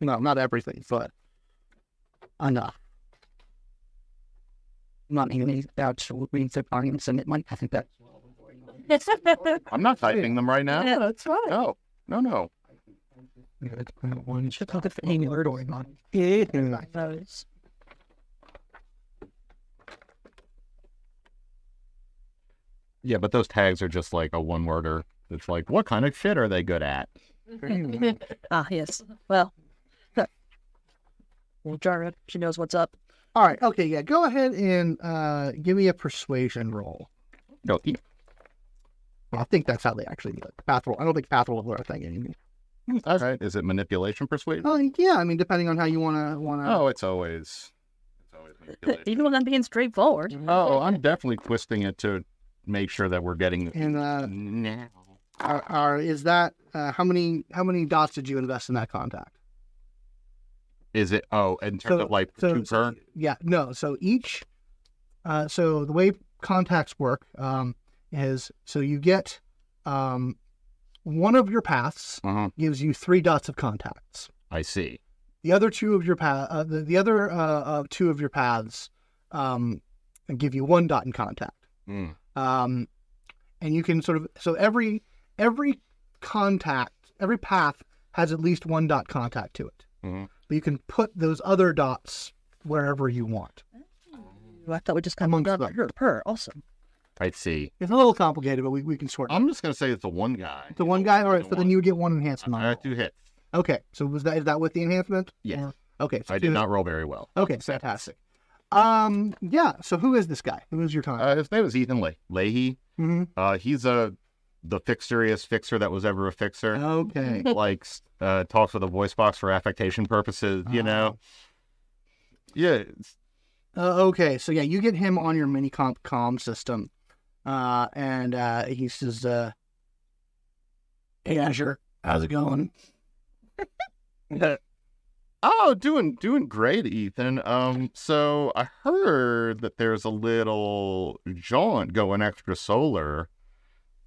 No, not everything, but enough. Not even about reading the arguments and it might. I think that's I'm not typing them right now. Yeah, that's right. No. One should look at the name you're going on. Those. Yeah, but those tags are just like a one-worder. It's like, what kind of shit are they good at? Ah, yes. Well, Jared, she knows what's up. all right. Okay, yeah. Go ahead and give me a persuasion roll. No, I think that's how they actually do it. Path roll. I don't think path roll is a thing anymore. All right. Is it manipulation persuasion? Yeah, I mean, depending on how you wanna. Oh, it's always manipulation. Even when I'm being straightforward. Oh, I'm definitely twisting it to make sure that we're getting And now. is that how many dots did you invest in that contact? Is it? Oh, in terms of like two per? Yeah, no. So each, so the way contacts work is so you get one of your paths gives you 3 dots of contacts. I see. The other two of your two of your paths give you 1 dot in contact. And you can sort of every contact, every path has at least 1 dot contact to it. But you can put those other dots wherever you want. I thought we just kind of done per. Awesome. I see. It's a little complicated, but we can sort it. I'm just gonna say it's the one guy. The one guy, all right. So then you would get 1 enhancement on I it. got 2 hits. Okay, so is that with the enhancement? Yes. Okay, so I did not roll very well. Okay, fantastic. Yeah. So who is this guy? Who is your contact? His name is Ethan Leahy. He's the fixeriest fixer that was ever a fixer. Okay. Like talks with a voice box for affectation purposes. You know. Yeah. Okay, so yeah, you get him on your mini comm system, and he says, "Hey Asher, how's it going?" Oh, doing great, Ethan. So I heard that there's a little jaunt going extrasolar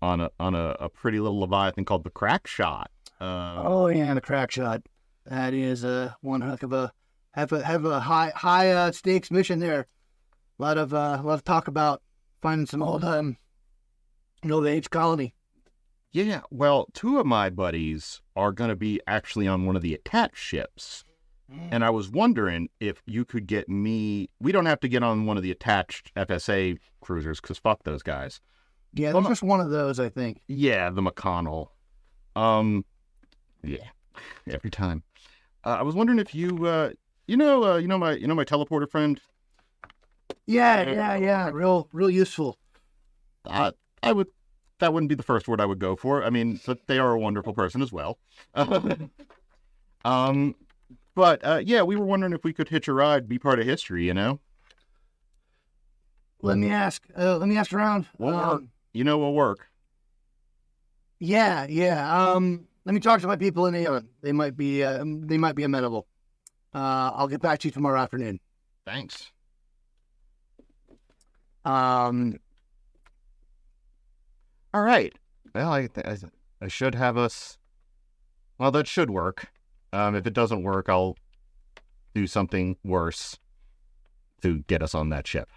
on a pretty little Leviathan called the Crack Shot. Oh yeah, the Crack Shot. That is one heck of a have a high stakes mission there. A lot of talk about finding some old age colony. Yeah, well, 2 of my buddies are going to be actually on one of the attached ships. And I was wondering if you could get me... We don't have to get on one of the attached FSA cruisers, because fuck those guys. Yeah, there's just one of those, I think. Yeah, the McConnell. Yeah, every time. I was wondering if you, you know my teleporter friend? Yeah. Real useful. That wouldn't be the first word I would go for. I mean, but they are a wonderful person as well. But yeah, we were wondering if we could hitch a ride, be part of history, you know? Let me ask around. We'll work. Yeah. Let me talk to my people in Aeon. They might be amenable. I'll get back to you tomorrow afternoon. Thanks. All right. Well, I should have us. Well, that should work. If it doesn't work, I'll do something worse to get us on that ship.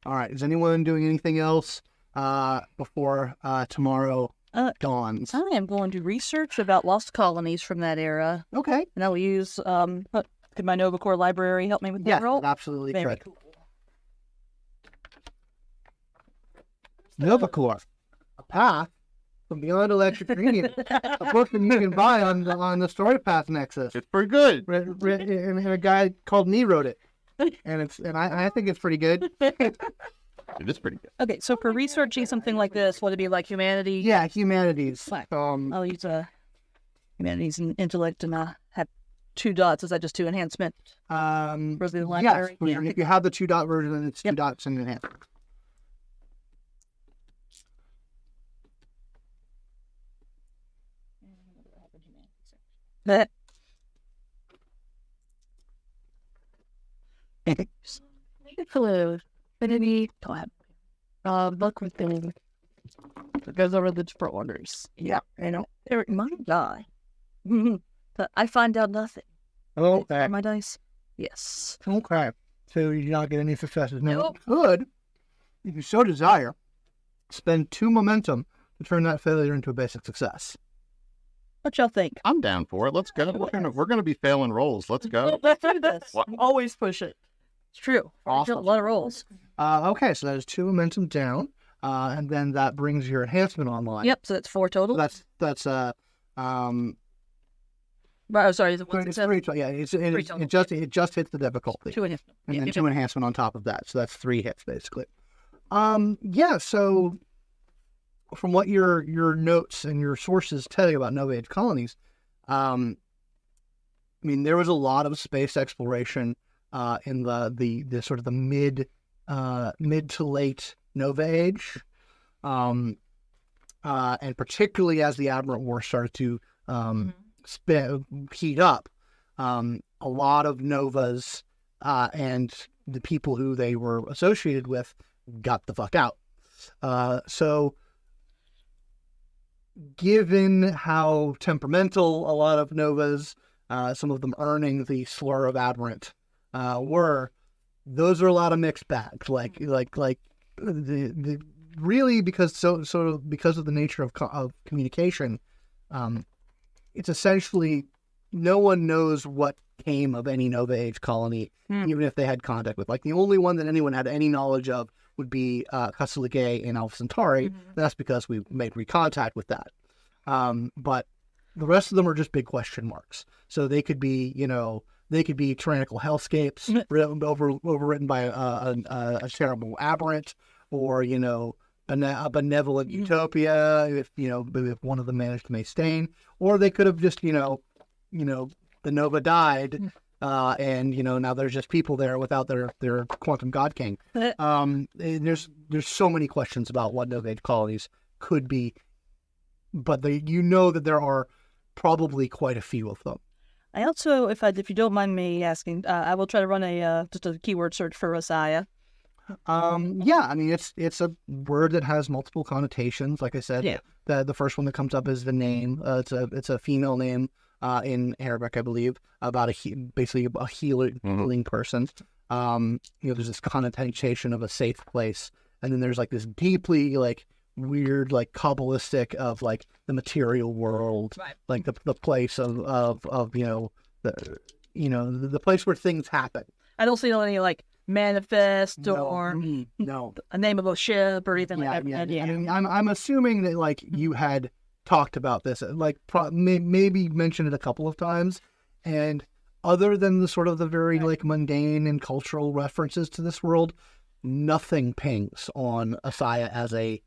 All right. Is anyone doing anything else before tomorrow dawns? I am going to research about lost colonies from that era. Okay. And I'll use, could my Nova Corps library help me with that role? Absolutely Very correct. cool. Nova Corps, a path from beyond electric green, a book that you can buy on the Story Path Nexus. It's pretty good. And a guy called me wrote it, and I think it's pretty good. It is pretty good. Okay, so for researching something like this, would it be like humanity? Yeah, humanities. Fine. I'll use humanities and intellect and have 2 dots. Is that just 2 enhancement? For the library? Yes. If you have the 2 dot version, then it's 2 dots and enhancement. Hello. Affinity collab. Book with thing that goes over the different orders. Yeah, I know. My die. But I find out nothing. Okay. My dice? Yes. Okay. So you do not get any successes. Now, Nope. you could, if you so desire, spend 2 momentum to turn that failure into a basic success. What y'all think? I'm down for it. Let's go. We're gonna be failing rolls. Let's go. Let's do this. Always push it. It's true. Awesome. A lot of rolls. Okay, so that is 2 momentum down, and then that brings your enhancement online. Yep, so that's 4 total. So that's Oh, sorry. Is it it's 1 success? 3 yeah, it just hits the difficulty. 2 enhancement. And then Yep. 2 enhancement on top of that. So that's 3 hits basically. Yeah, so from what your notes and your sources tell you about Nova Age colonies, I mean, there was a lot of space exploration in the sort of the mid to late Nova Age, and particularly as the Admirant War started to heat up, a lot of Novas and the people who they were associated with got the fuck out. So, given how temperamental a lot of Novas, some of them earning the slur of Admirant, were, those are a lot of mixed bags. Like the really because because of the nature of communication, it's essentially no one knows what came of any Nova Age colony, even if they had contact with. Like the only one that anyone had any knowledge of would be Kasalige in Alpha Centauri. That's because we made recontact with that. But the rest of them are just big question marks. So they could be, tyrannical hellscapes overwritten by a terrible aberrant, or a benevolent utopia if one of them managed to make stain, or they could have just the Nova died. And now there's just people there without their quantum god king. There's so many questions about what Nova Age colonies could be, but that there are probably quite a few of them. I also, if you don't mind me asking, I will try to run just a keyword search for ASIYAH. Yeah, I mean it's a word that has multiple connotations. Like I said, Yeah. the first one that comes up is the name. It's a female name in Arabic, I believe, about basically a healing person. There's this connotation of a safe place, and then there's like this deeply weird Kabbalistic of the material world, Right. like the place of the place where things happen. I don't see any manifest or No. a name of a ship or anything like that. Yeah. I mean, I'm assuming that you had talked about this, maybe mentioned it a couple of times, and other than the sort of the very mundane and cultural references to this world, nothing pings on ASIYAH as a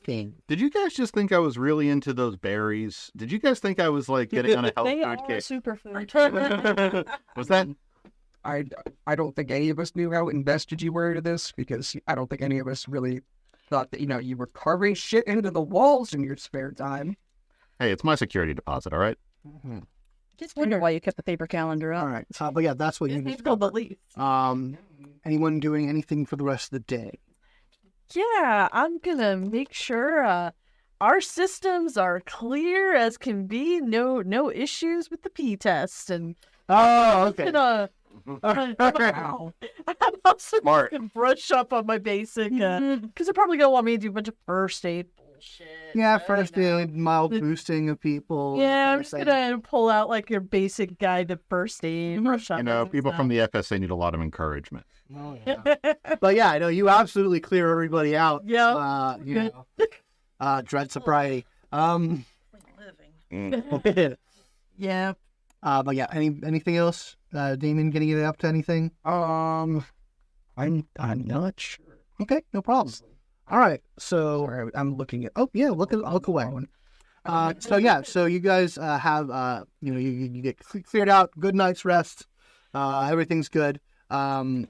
thing. Did you guys just think I was really into those berries? Did you guys think I was getting on a health They food are a kick? superfood. Was that? I don't think any of us knew how invested you were into this, because I don't think any of us really thought that you were carving shit into the walls in your spare time. Hey, it's my security deposit, all right? Just wonder why you kept the paper calendar up. All right, but yeah, that's what you need. Anyone doing anything for the rest of the day? Yeah, I'm gonna make sure our systems are clear as can be. No issues with the P test, and Oh, okay. I'm also Smart. gonna brush up on my basic because they're probably gonna want me to do a bunch of first aid bullshit. Yeah, first mild boosting of people. Yeah, I'm just gonna pull out your basic guide to first aid. Brush up. People from the FSA need a lot of encouragement. Oh, yeah. But yeah, I know you absolutely clear everybody out. Yeah. Dread sobriety. Yeah. But yeah, anything else? Damian, getting it up to anything? I'm not sure. Okay, no problem. All right, so I'm looking at. Oh yeah, look away. So you guys have you get cleared out. Good night's rest. Everything's good. And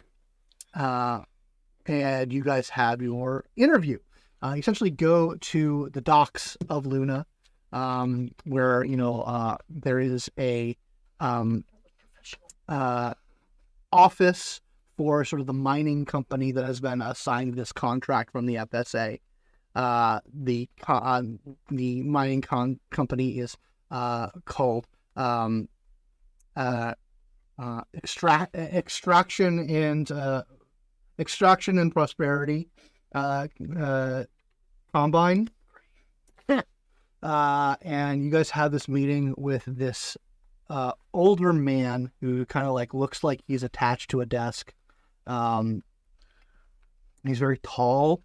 you guys have your interview. You essentially go to the docks of Luna, where there is a office for sort of the mining company that has been assigned this contract from the FSA. The mining company is called Extraction and Prosperity Combine. And you guys have this meeting with this older man who kind of looks like he's attached to a desk. He's very tall.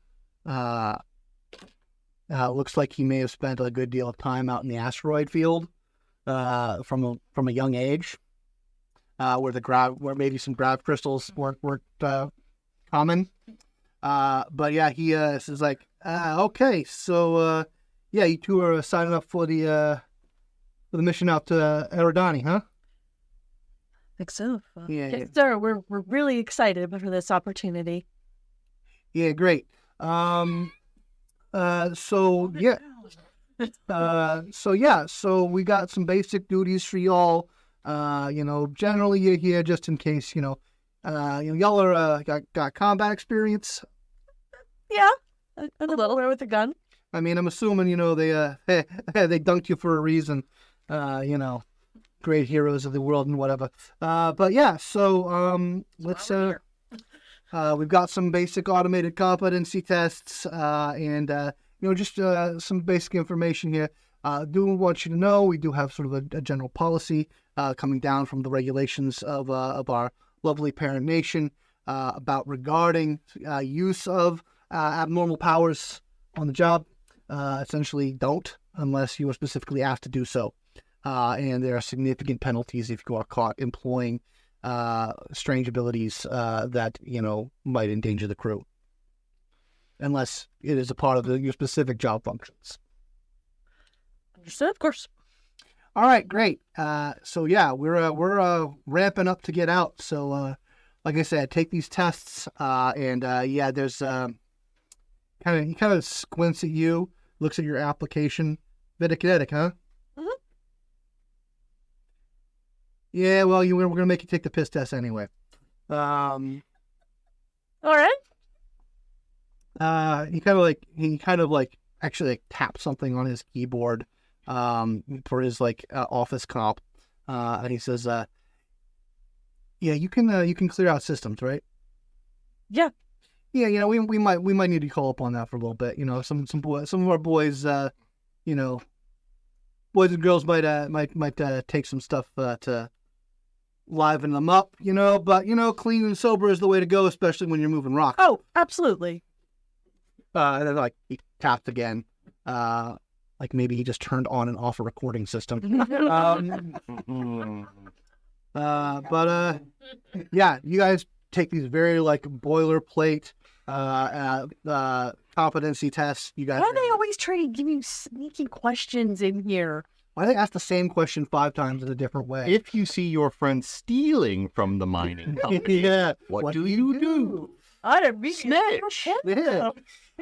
Looks like he may have spent a good deal of time out in the asteroid field from a young age, where maybe some grav crystals weren't common. But yeah, he is like, okay, so yeah, you two are signing up for the the mission out to Eridani, huh? I think so. Yeah. Yes, sir. We're really excited for this opportunity. Yeah, great. So we got some basic duties for y'all. Generally you're here just in case, y'all are got combat experience. Yeah, a little with a gun. I mean, I'm assuming, they they dunked you for a reason. Great heroes of the world and whatever. But yeah, so let's we've got some basic automated competency tests, and just some basic information here. Do want you to know we do have sort of a general policy coming down from the regulations of our lovely parent nation regarding use of abnormal powers on the job. Essentially, don't unless you are specifically asked to do so. And there are significant penalties if you are caught employing strange abilities that might endanger the crew, unless it is a part of your specific job functions. Understood, of course. All right, great. So yeah, we're ramping up to get out. So like I said, take these tests, and there's he kind of squints at you, looks at your application. Vitakinetic, huh? Mhm. Yeah, well, we're gonna make you take the piss test anyway. All right. He kind of actually taps something on his keyboard for his office comp, and he says, "Yeah, you can clear out systems, right?" Yeah. Yeah, we might need to call up on that for a little bit. Some of our boys, boys and girls might take some stuff to liven them up, but clean and sober is the way to go, especially when you're moving rock. Oh, absolutely. And then he tapped again, maybe he just turned on and off a recording system. Yeah, you guys take these very boilerplate competency tests. You guys. Why do they always try to give you sneaky questions in here? Why they ask the same question 5 times in a different way? If you see your friend stealing from the mining company, Yeah. what do you do? I didn't mean Snitch. Yeah.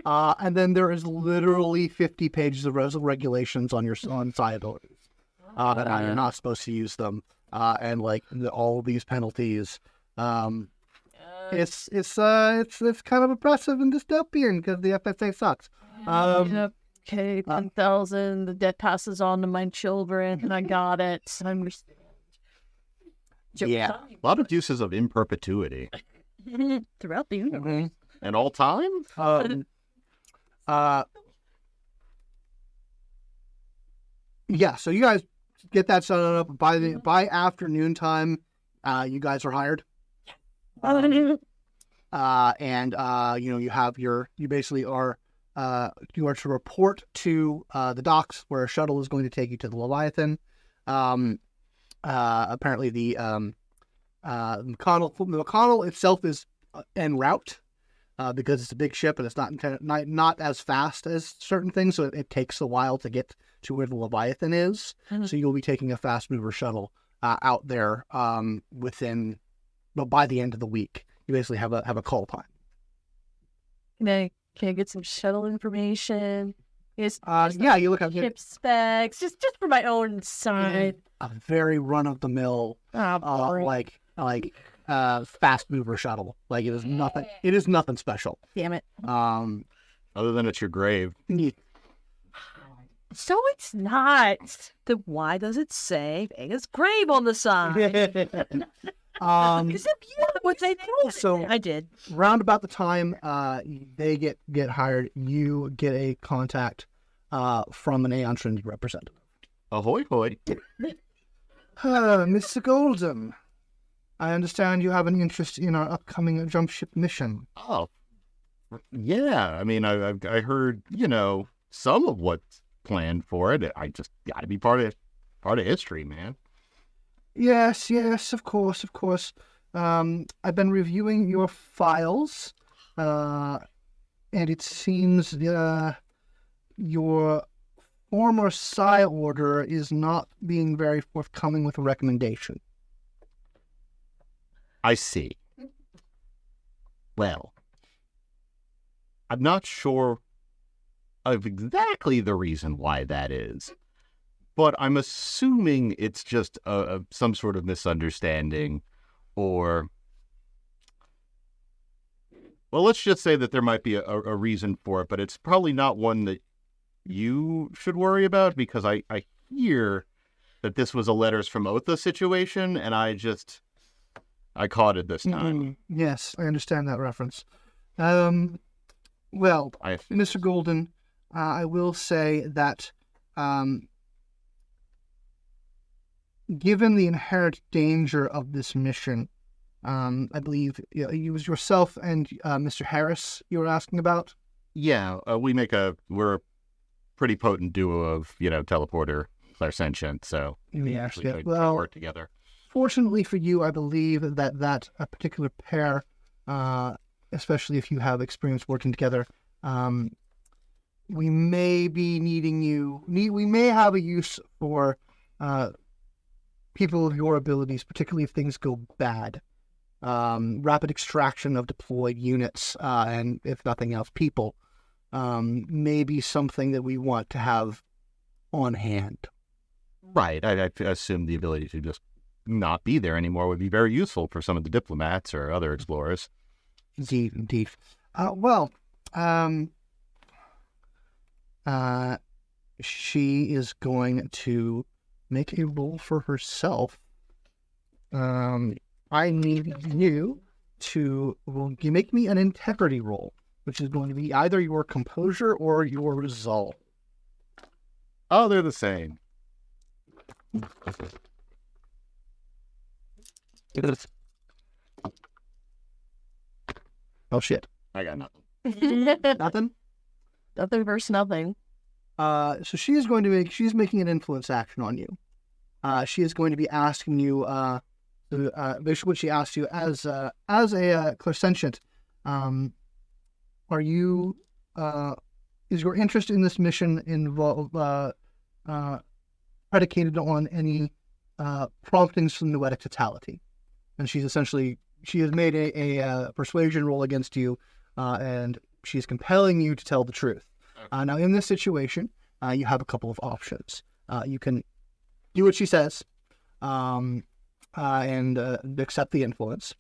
And then there is literally 50 pages of regulations on psi abilities. That you're not supposed to use them, and all these penalties. It's kind of oppressive and dystopian because the FSA sucks. Okay, 10,000. The debt passes on to my children, and I got it. I understand. Yeah, a lot of uses of in perpetuity Throughout the universe. and all time. Yeah. So you guys get that set up by afternoon time. You guys are hired. You are to report to the docks where a shuttle is going to take you to the Leviathan. Apparently the McConnell itself is en route because it's a big ship and it's not as fast as certain things, so it takes a while to get to where the Leviathan is. Mhm. So you'll be taking a fast mover shuttle out there by the end of the week. You basically have a call time. Can I get some shuttle information? Yeah, you look at Ship specs, just for my own side. a very run of the mill, Boring. fast mover shuttle. It is nothing. It is nothing special. Damn it. Other than it's your grave. So it's not. Then why does it say Vega's grave on the side? Is it beautiful? What they do? So I did. round about the time they get hired, you get a contact from an Aeon Trinity representative. Ahoy hoy. Mr. Golden, I understand you have an interest in our upcoming jump ship mission. Oh, yeah. I mean, I heard some of what's planned for it. I just got to be part of history, man. Yes, of course. I've been reviewing your files, and it seems your former Psi Order is not being very forthcoming with a recommendation. I see. Well, I'm not sure of exactly the reason why that is, but I'm assuming it's just some sort of misunderstanding, or, well, let's just say that there might be a reason for it, but it's probably not one that you should worry about, because I hear that this was a letters from Otha situation, and I caught it this time. Yes, I understand that reference. Well, Mr. Golden, I will say that given the inherent danger of this mission, I believe it was yourself and Mr. Harris you were asking about? Yeah, we're a pretty potent duo of, teleporter, Clairsentient, so Yes, we could well, work together. Fortunately for you, I believe that a particular pair, especially if you have experience working together, we may be needing you. We may have a use for people of your abilities, particularly if things go bad. Rapid extraction of deployed units, and if nothing else, people, may be something that we want to have on hand. Right. I assume the ability to just not be there anymore would be very useful for some of the diplomats or other explorers. Indeed. She is going to make a roll for herself. I need you to make me an integrity roll, which is going to be either your composure or your resolve. Oh, they're the same. Oh shit! I got nothing. Nothing. Nothing versus nothing. So she's making an influence action on you. She is going to be asking you, basically what she asked you as a Clairsentient, is your interest in this mission predicated on any promptings from noetic totality? And she has made a persuasion roll against you, and she's compelling you to tell the truth. Okay. Now, in this situation, you have a couple of options. You can do what she says, and accept the influence.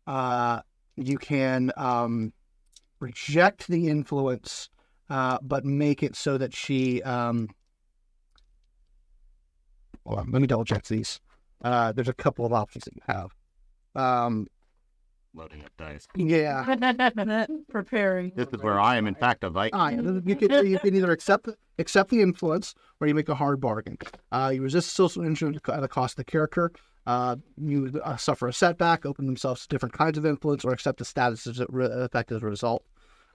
You can reject the influence, but make it so that she... hold on, let me double check these. There's a couple of options that you have. Loading up dice. Yeah. Preparing. This is where I am, in fact, a Viking. You can either accept the influence, or you make a hard bargain. You resist social influence at the cost of the character. You suffer a setback, open themselves to different kinds of influence, or accept the status as effect as a result.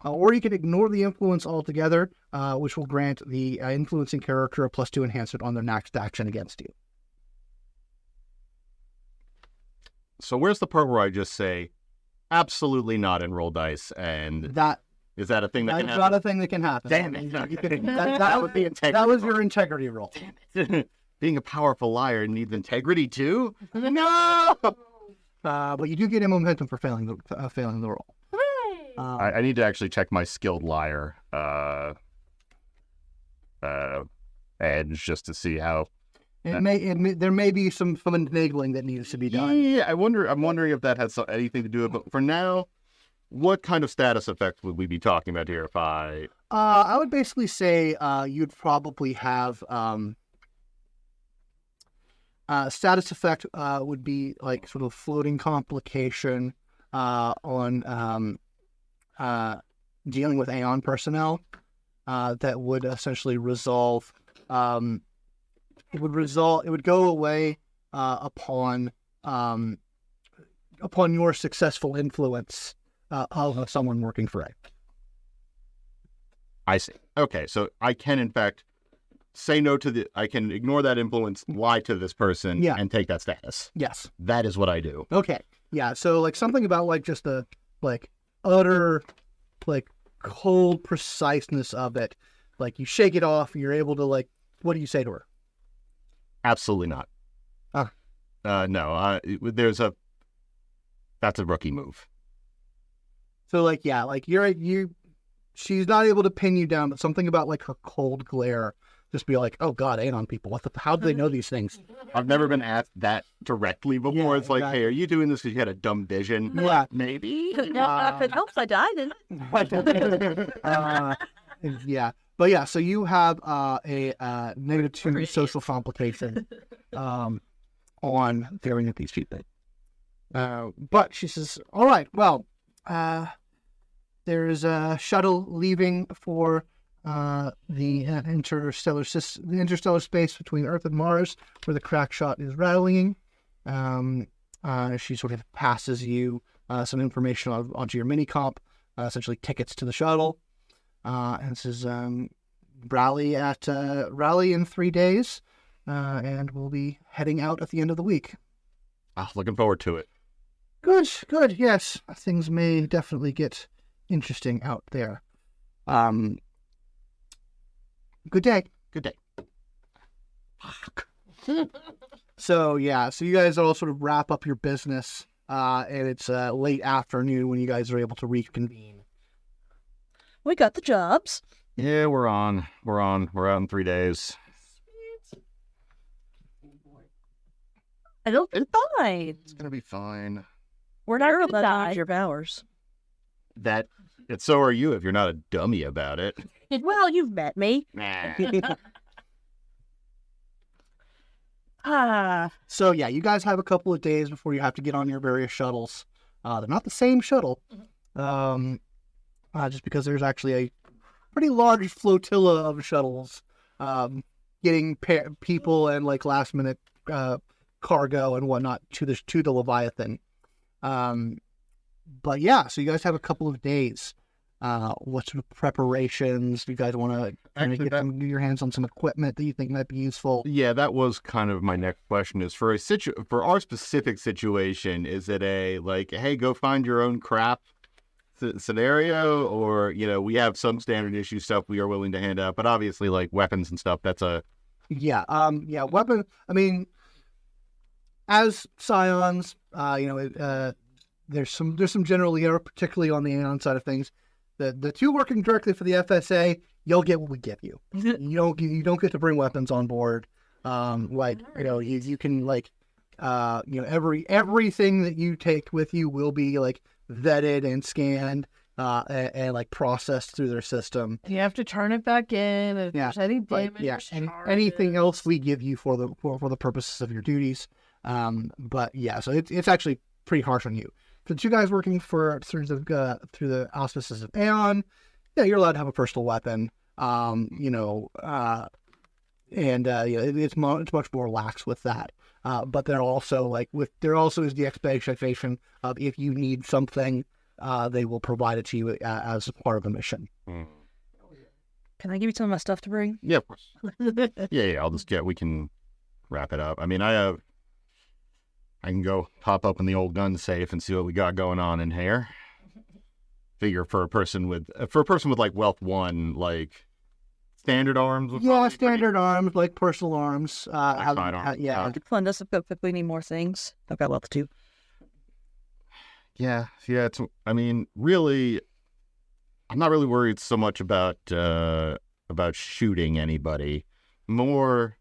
Or you can ignore the influence altogether, which will grant the influencing character a +2 enhancement on their next action against you. So where's the part where I just say, absolutely not, and roll dice? And is that a thing that can happen? That's not a thing that can happen. Damn it. That would be integrity. That was your integrity roll. Damn it. Being a powerful liar needs integrity too? No! But you do get a momentum for failing the roll. I need to actually check my skilled liar edge just to see how. There may be some enabling that needs to be done. Yeah, I'm wondering if that has anything to do with it. But for now, what kind of status effect would we be talking about here? If I would basically say you'd probably have status effect would be like sort of floating complication on dealing with Aeon personnel that would essentially resolve. It would go away upon your successful influence of someone working for A. I see. Okay, so I can in fact say no to I can ignore that influence, lie to this person, and take that status. Yes. That is what I do. Okay. Yeah. So like something about like just the like utter like cold preciseness of it. Like you shake it off, you're able to like what do you say to her? Absolutely not. No. That's a rookie move. So like, yeah, like she's not able to pin you down, but something about like her cold glare, just be like, oh God, Anon people, how do they know these things? I've never been asked that directly before. Yeah, it's like, hey, are you doing this because you had a dumb vision? Yeah. Maybe. If it helps, I died in it. Yeah. But yeah, so you have a -2 social complication on staring at these people. But she says, all right, well, there's a shuttle leaving for the interstellar space between Earth and Mars, where the crack shot is rattling. She sort of passes you some information onto your mini comp, essentially tickets to the shuttle, and says, rally in 3 days, and we'll be heading out at the end of the week. Looking forward to it. Good, yes. Things may definitely get interesting out there. Good day. Fuck. So you guys all sort of wrap up your business, and it's late afternoon when you guys are able to reconvene. We got the jobs. Yeah, we're on. We're out in 3 days. It'll be fine. It's gonna be fine. We're not You're gonna allowed to die. use your powers. So are you if you're not a dummy about it. Well, you've met me. Nah. So yeah, you guys have a couple of days before you have to get on your various shuttles. They're not the same shuttle, just because there's actually a pretty large flotilla of shuttles getting people and like last minute cargo and whatnot to the Leviathan. But yeah, so you guys have a couple of days. What sort of preparations do you guys want to get your hands on some equipment that you think might be useful? Yeah, that was kind of my next question. Is for our specific situation, is it a like, hey, go find your own crap scenario, or we have some standard issue stuff we are willing to hand out, but obviously like weapons and stuff. That's a weapon. I mean, as scions, there's some general error, particularly on the Aeon side of things. The two working directly for the FSA, you'll get what we give you. You don't get to bring weapons on board. You can everything that you take with you will be like vetted and scanned and like processed through their system. You have to turn it back in if there's any damage. Anything else we give you for the purposes of your duties. But yeah, so it's actually pretty harsh on you. For the two guys working through the auspices of Aeon, yeah, you're allowed to have a personal weapon. It's much more lax with that. But there also is the expectation of if you need something, they will provide it to you as part of the mission. Mm. Can I give you some of my stuff to bring? Yeah, of course. Yeah. We can wrap it up. I mean, I can go pop open the old gun safe and see what we got going on in here. Figure for a person with like wealth 1, like standard arms. Standard arms, like personal arms. Arms. Fun does if we need more things. I've got wealth 2. Yeah. I mean, really, I'm not really worried so much about shooting anybody. More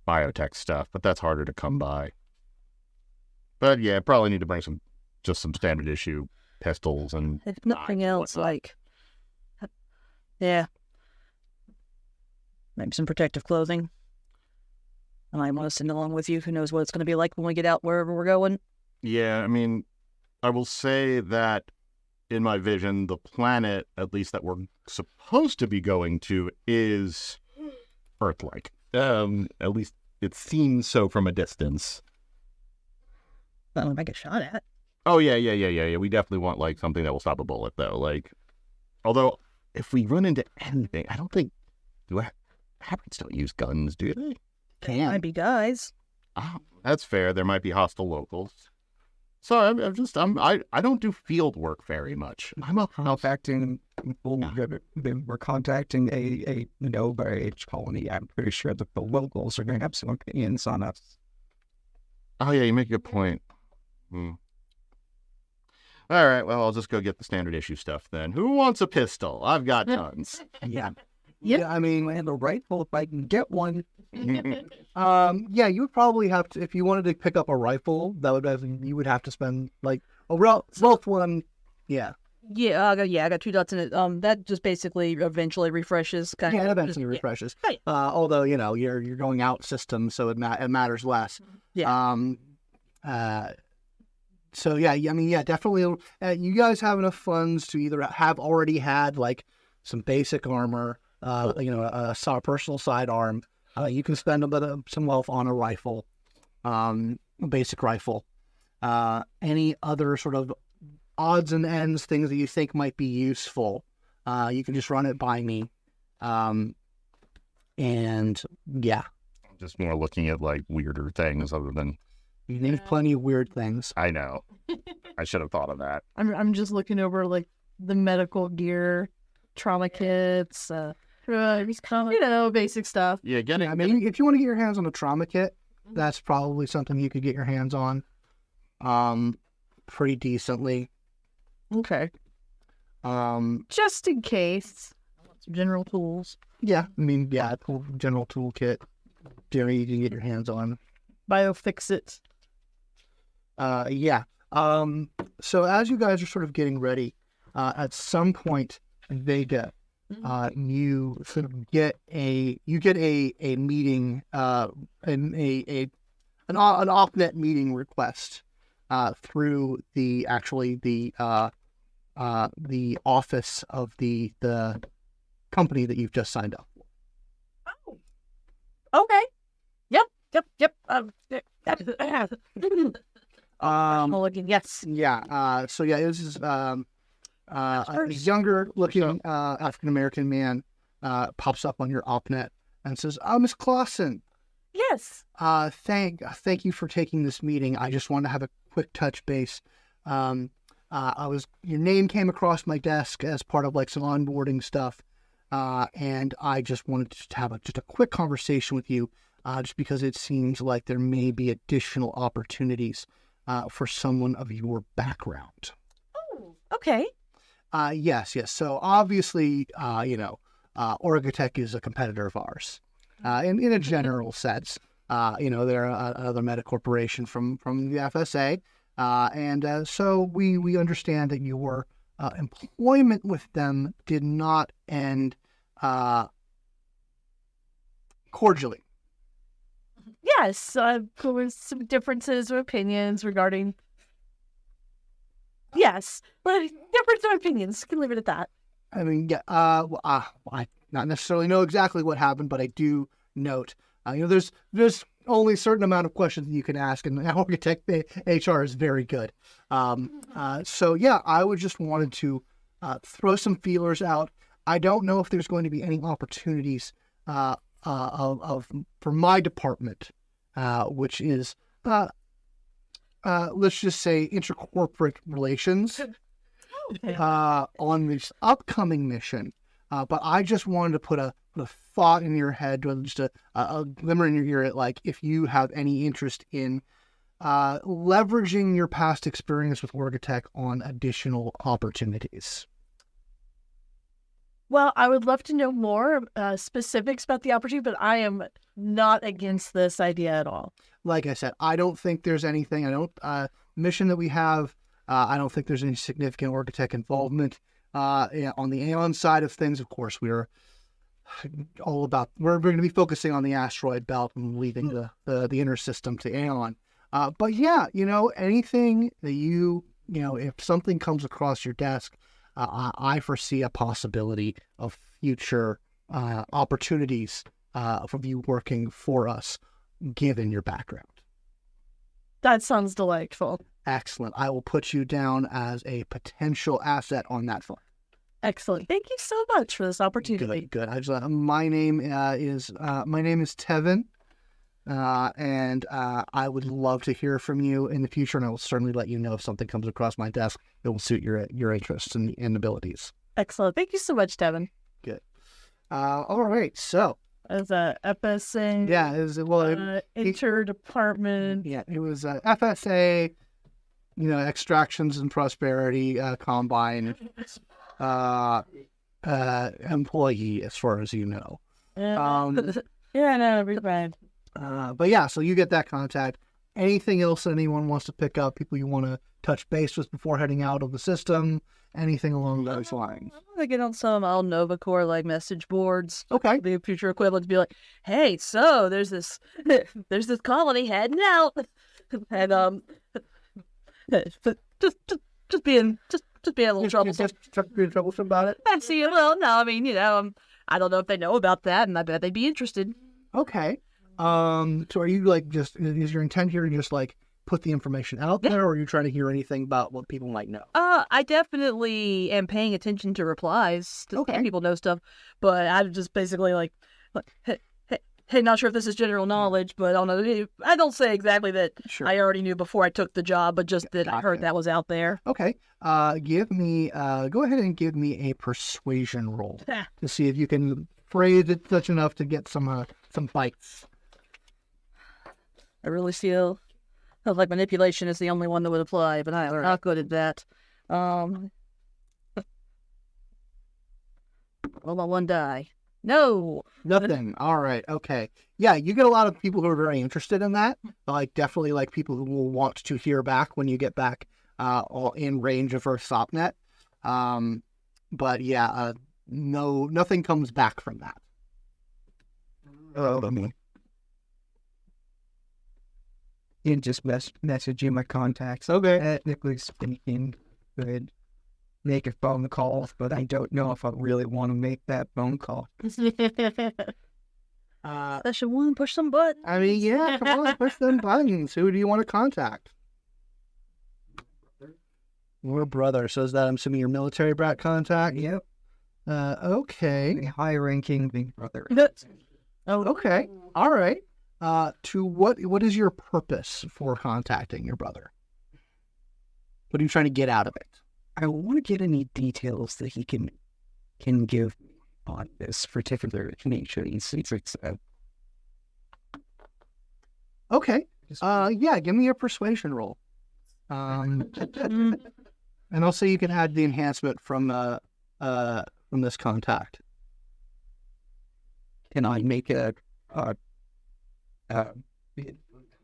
biotech stuff, but that's harder to come by. But yeah, probably need to bring some standard issue pistols and if nothing else, maybe some protective clothing. I might want to send along with you. Who knows what it's going to be like when we get out wherever we're going. Yeah, I mean, I will say that in my vision, the planet, at least that we're supposed to be going to, is Earth-like. At least it seems so from a distance. Well, we might get shot at. Oh, yeah. We definitely want, like, something that will stop a bullet, though. Like, although, if we run into anything, I don't think... Hybrids don't use guns, do they? There might be guys. Oh, that's fair. There might be hostile locals. So I don't do field work very much. I'm acting we're contacting a Nova Age colony. I'm pretty sure that the locals are going to have some opinions on us. Oh, yeah, you make a good point. All right, well, I'll just go get the standard issue stuff then. Who wants a pistol? I've got tons. Yeah. Yep. Yeah, I mean, and a rifle if I can get one. Yeah, you would probably have to, if you wanted to pick up a rifle, you would have to spend like a wealth one. Yeah. Yeah, I got 2 dots in it. That just basically eventually refreshes. Kind Yeah, of it eventually refreshes. Yeah. Although, you're going out system, so it matters less. Yeah. So yeah, I mean, yeah, definitely. You guys have enough funds to either have already had like some basic armor, a personal sidearm. You can spend a bit of some wealth on a rifle, a basic rifle. Any other sort of odds and ends, things that you think might be useful, you can just run it by me. And yeah, I'm just more looking at like weirder things other than. there's plenty of weird things. I know. I should have thought of that. I'm just looking over like the medical gear, trauma kits, basic stuff. Yeah, getting. I mean, if you want to get your hands on a trauma kit, that's probably something you could get your hands on, pretty decently. Okay. Just in case. I want some general tools. Yeah, I mean, yeah, general toolkit. Jerry, you can get your hands on. Biofix-It. Yeah. So as you guys are sort of getting ready, at some point, Vega, you sort of get a meeting, an off-net meeting request, through the office of the company that you've just signed up for. Oh. Okay. Yep. Looking, yes. Yeah. So yeah, this is a younger-looking African-American man pops up on your OpNet and says, Miss Clawson. Yes. Thank you for taking this meeting. I just want to have a quick touch base. Your name came across my desk as part of like some onboarding stuff, and I just wanted to have just a quick conversation with you, just because it seems like there may be additional opportunities for someone of your background. Oh, okay. Yes. So obviously, Orgotech is a competitor of ours, in a general sense. They're another meta corporation from the FSA, and so we understand that your employment with them did not end cordially. Yes, there was some differences of opinions regarding. Yes, but difference of opinions. Can leave it at that. I mean, yeah. I not necessarily know exactly what happened, but I do note, there's only a certain amount of questions that you can ask, and Architect HR is very good. So yeah, I would just wanted to throw some feelers out. I don't know if there's going to be any opportunities for my department, which is let's just say intercorporate relations, on this upcoming mission. But I just wanted to put a thought in your head, just a glimmer in your ear, at like if you have any interest in leveraging your past experience with Orgotech on additional opportunities. Well, I would love to know more specifics about the opportunity, but I am not against this idea at all. Like I said, I don't think there's anything. Mission that we have. I don't think there's any significant Orgotech involvement. On the Aeon side of things, of course, we're going to be focusing on the asteroid belt and leaving the inner system to Aeon. But yeah, anything that if something comes across your desk, I foresee a possibility of future opportunities of you working for us, given your background. That sounds delightful. Excellent. I will put you down as a potential asset on that fund. Excellent. Thank you so much for this opportunity. Good. My name is Tevin, and I would love to hear from you in the future, and I will certainly let you know if something comes across my desk that will suit your interests and abilities. Excellent. Thank you so much, Devin. All right, so As a FSA, yeah, it was interdepartment. yeah, it was FSA, extractions and prosperity combine employee, as far as you know. Yeah, no, it'll be fine. But yeah, so you get that contact. Anything else that anyone wants to pick up, people you want to touch base with before heading out of the system, anything along those lines. I'm gonna get on some Nova Core like message boards. Okay. The future equivalent to be like, hey, so there's this colony heading out, and just being a little troublesome. Just being troublesome about it. And see, well, no, I mean, I don't know if they know about that, and I bet they'd be interested. Okay. So are you is your intent here to just put the information out there, or are you trying to hear anything about what people might know? I definitely am paying attention to replies to Okay. people know stuff, but I'm just basically like hey, not sure if this is general knowledge, but I don't know. I don't say exactly that Sure. I already knew before I took the job, but just that I heard Gotcha. that was out there. Okay. Go ahead and give me a persuasion roll to see if you can phrase it such enough to get some bites. I really feel like manipulation is the only one that would apply, but I'm not good at that. Roll my one die. No. Nothing. All right. Okay. Yeah, you get a lot of people who are very interested in that. Definitely people who will want to hear back when you get back all in range of Earth SOPNet. But yeah, nothing comes back from that. You just message you my contacts. Okay. Technically speaking, could make a phone call, but I don't know if I really want to make that phone call. Session one, push some buttons. I mean, yeah, come on, push them buttons. Who do you want to contact? Your brother. So is that, I'm assuming, your military brat contact? Yep. Okay. A high-ranking big brother. Okay. All right. To what is your purpose for contacting your brother? What are you trying to get out of it? I want to get any details that he can give me on this particular information secrets. Okay. Yeah, give me a persuasion roll. And also you can add the enhancement from this contact. Can I make a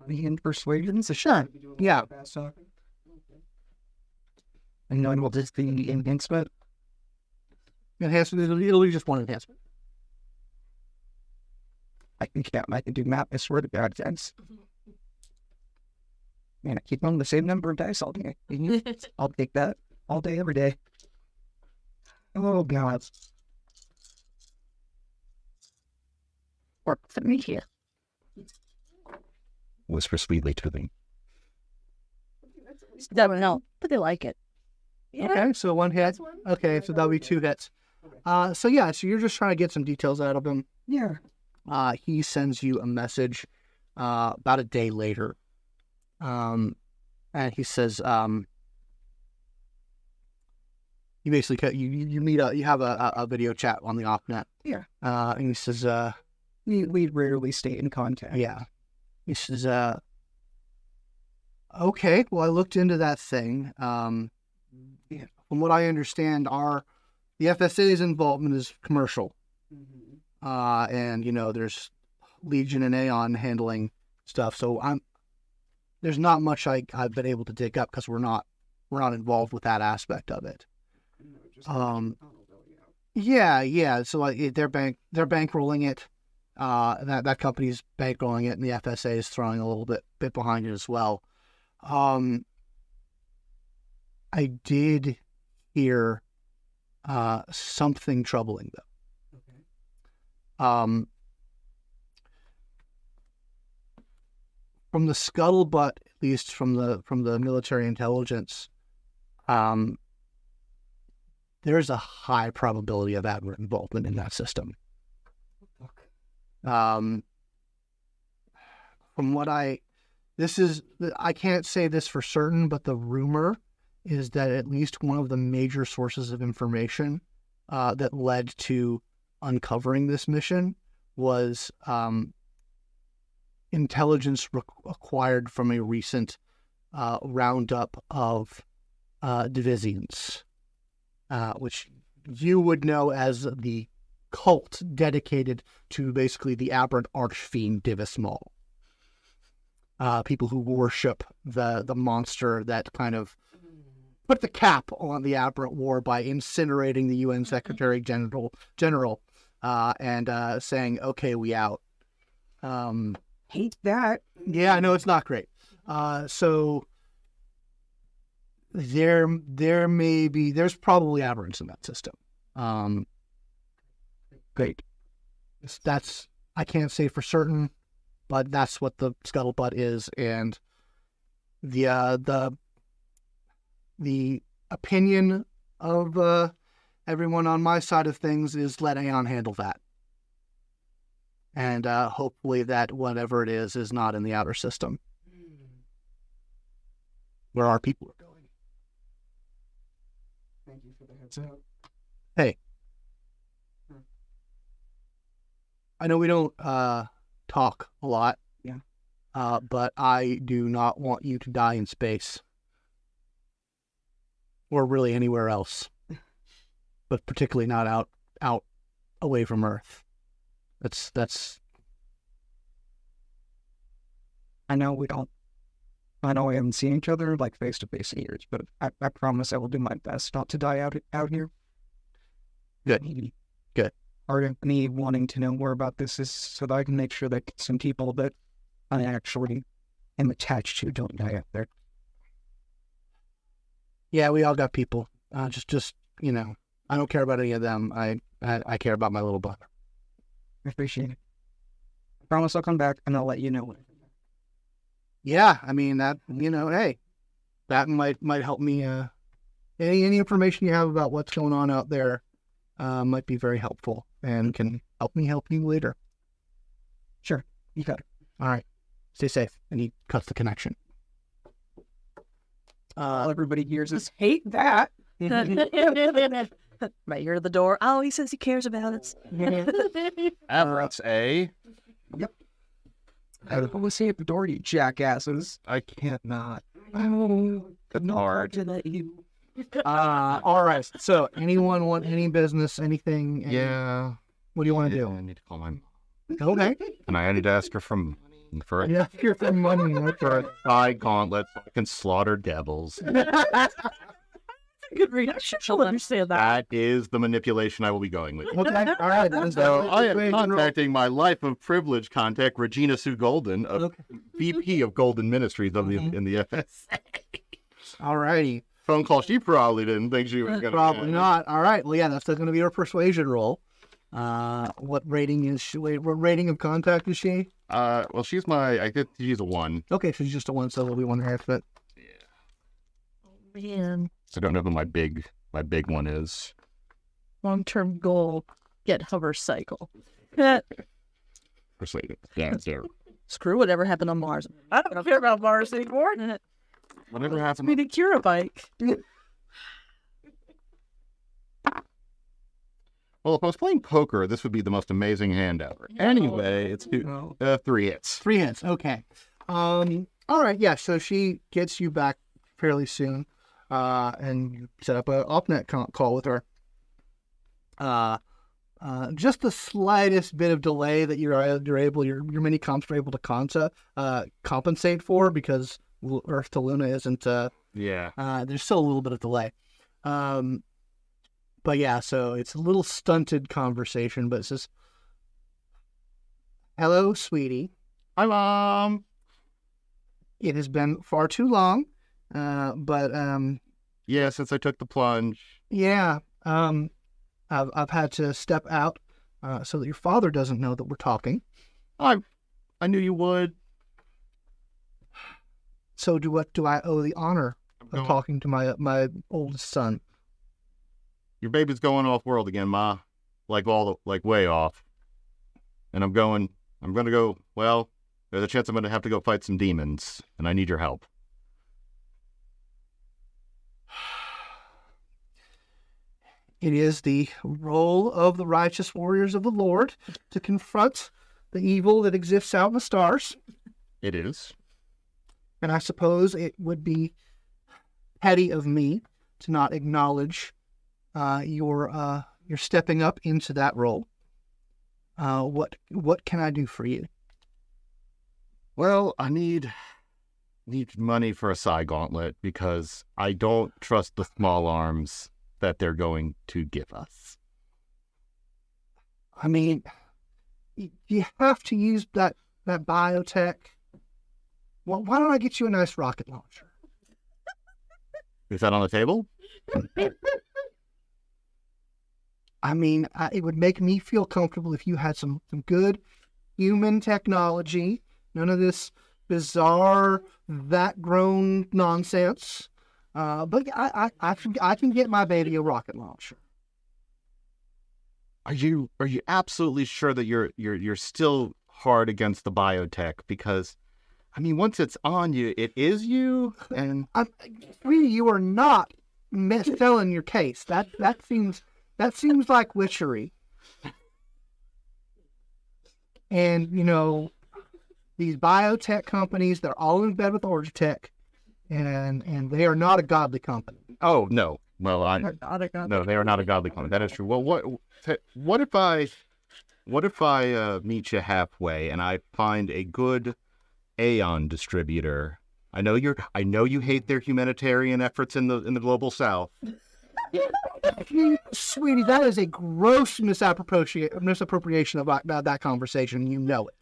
in persuasion? Sure. Yeah. And then we'll just be enhancement. Enhancement, it'll be just one enhancement. I can do map. I swear to God, guys. Man, I keep on the same number of dice all day. I'll take that all day, every day. Oh, God. Work for me here. Whisper sweetly to me. Doesn't help, but they like it. Okay, so one hit. Okay, so that'll be 2 hits. So you're just trying to get some details out of him. Yeah. He sends you a message about a day later. And he says, you basically, you meet you have a video chat on the OpNet. Yeah. And he says, We rarely stay in contact. yeah. He says, okay, well, I looked into that thing. Yeah, from what I understand, the FSA's involvement is commercial. And, there's Legion and Aeon handling stuff. So there's not much I've been able to dig up because we're not involved with that aspect of it. Yeah. So they're bankrolling it. That company's bankrolling it, and the FSA is throwing a little bit behind it as well. I did hear something troubling though. Okay. From the scuttlebutt, at least from the military intelligence, there's a high probability of admiral involvement in that system. From what I can't say this for certain, but the rumor is that at least one of the major sources of information that led to uncovering this mission was intelligence acquired from a recent roundup of Divisians, which you would know as the cult dedicated to basically the aberrant archfiend Divis Maul. People who worship the monster that kind of put the cap on the aberrant war by incinerating the UN Secretary General and saying, "Okay, we out." Hate that. Yeah, I know it's not great. So there's probably aberrants in that system. Great. That's, I can't say for certain, but that's what the scuttlebutt is, and the opinion of everyone on my side of things is let Aeon handle that, and hopefully that whatever it is not in the outer system where our people are going. Thank you for the heads up. Hey, I know we don't talk a lot. Yeah. But I do not want you to die in space. Or really anywhere else. But particularly not out away from Earth. That's I know we haven't seen each other like face to face in years, but I promise I will do my best not to die out here. good. Part of me wanting to know more about this is so that I can make sure that some people that I actually am attached to don't die out there. Yeah, we all got people. Just I don't care about any of them. I care about my little brother. I appreciate it. I promise I'll come back and I'll let you know. Yeah, I mean that. Hey, that might help me. Any information you have about what's going on out there might be very helpful and can help me help you later. Sure, you got it. All right, stay safe. And he cuts the connection. All everybody hears is hate that. Right here at the door. Oh, he says he cares about us. Aberrants, eh? Yep. Let's see at the door, you jackasses. I can't not. Oh, That's no hard. to let you. All right. So, anyone want any business, anything? Yeah. What do you want to I need to call my mom. do? Okay. And I need to ask her for a Yeah, you're for money. for a thigh gauntlet so I can slaughter devils. Good read. I'm sure she'll understand that. That is the manipulation I will be going with. Okay. All right. Then. So I am contacting my life of privilege contact, Regina Sue Golden, VP of Golden Ministries of in the FSA. All righty. Phone call she probably didn't think she was going to Probably not. All right. Well, yeah, that's still going to be her persuasion roll. What rating is she? Wait, what rating of contact is she? Well, I think she's a 1. Okay, she's just a 1, so we'll be 1/2 of it. Man, So I don't know who my big one is. long-term goal: get hover cycle. Persuaded. Yeah, it's there. Screw whatever happened on Mars. I don't care about Mars anymore. Whatever I happened. mean, a Cura bike. Well, if I was playing poker, this would be the most amazing hand ever. Anyway, it's 3 hits. 3 hits. Okay. All right. Yeah. So she gets you back fairly soon, and you set up a OpNet call with her. Just the slightest bit of delay that your mini comps are able to compensate for because Earth to Luna isn't. Yeah. There's still a little bit of delay. But yeah, so it's a little stunted conversation, but it says, "Hello, sweetie. Hi, Mom. It has been far too long, but Yeah, since I took the plunge. yeah, I've had to step out so that your father doesn't know that we're talking. I knew you would. So what do I owe the honor of talking to my oldest son? Your baby's going off world again, Ma. Like way off. And I'm gonna go, well, there's a chance I'm gonna have to go fight some demons, and I need your help. It is the role of the righteous warriors of the Lord to confront the evil that exists out in the stars. It is. And I suppose it would be petty of me to not acknowledge your stepping up into that role. What can I do for you? Well, I need money for a Psy Gauntlet because I don't trust the small arms that they're going to give us. I mean, you have to use that biotech. Well, why don't I get you a nice rocket launcher? Is that on the table? I mean, it would make me feel comfortable if you had some good human technology. None of this bizarre, vat-grown nonsense. But I can get my baby a rocket launcher. Are you absolutely sure that you're still hard against the biotech? Because, I mean, once it's on you, it is you, and Really, you are not selling your case. That seems like witchery. And these biotech companies, they're all in bed with Orgitech, and they are not a godly company. oh no, well no, they are not a godly company. That is true. Well, what if I meet you halfway and I find a good Aeon distributor? I know you hate their humanitarian efforts in the global south. Sweetie, that is a gross misappropriation of that conversation. You know it.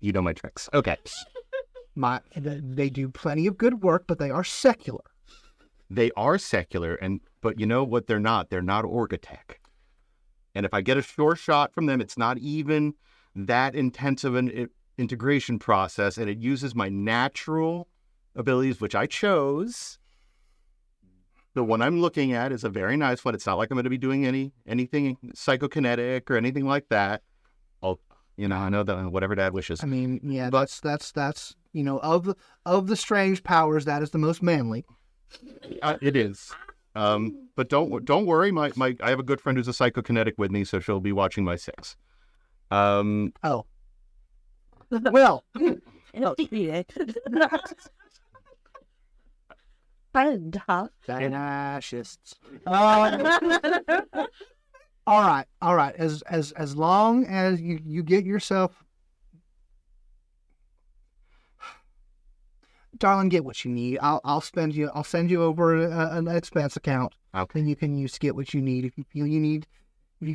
You know my tricks. Okay. They do plenty of good work, but they are secular. They are secular, but you know what they're not? They're not Orgitech. And if I get a sure shot from them, it's not even that intensive an integration process, and it uses my natural abilities, which I chose. The one I'm looking at is a very nice one. It's not like I'm going to be doing anything psychokinetic or anything like that. I know that whatever Dad wishes. I mean, yeah, that's of the strange powers, that is the most manly. It is. But don't worry. I have a good friend who's a psychokinetic with me, so she'll be watching my 6. Oh. Well. Fascists. All right. As long as you get yourself, darling, get what you need. I'll send you over an expense account. Okay. And you can use to get what you need. If you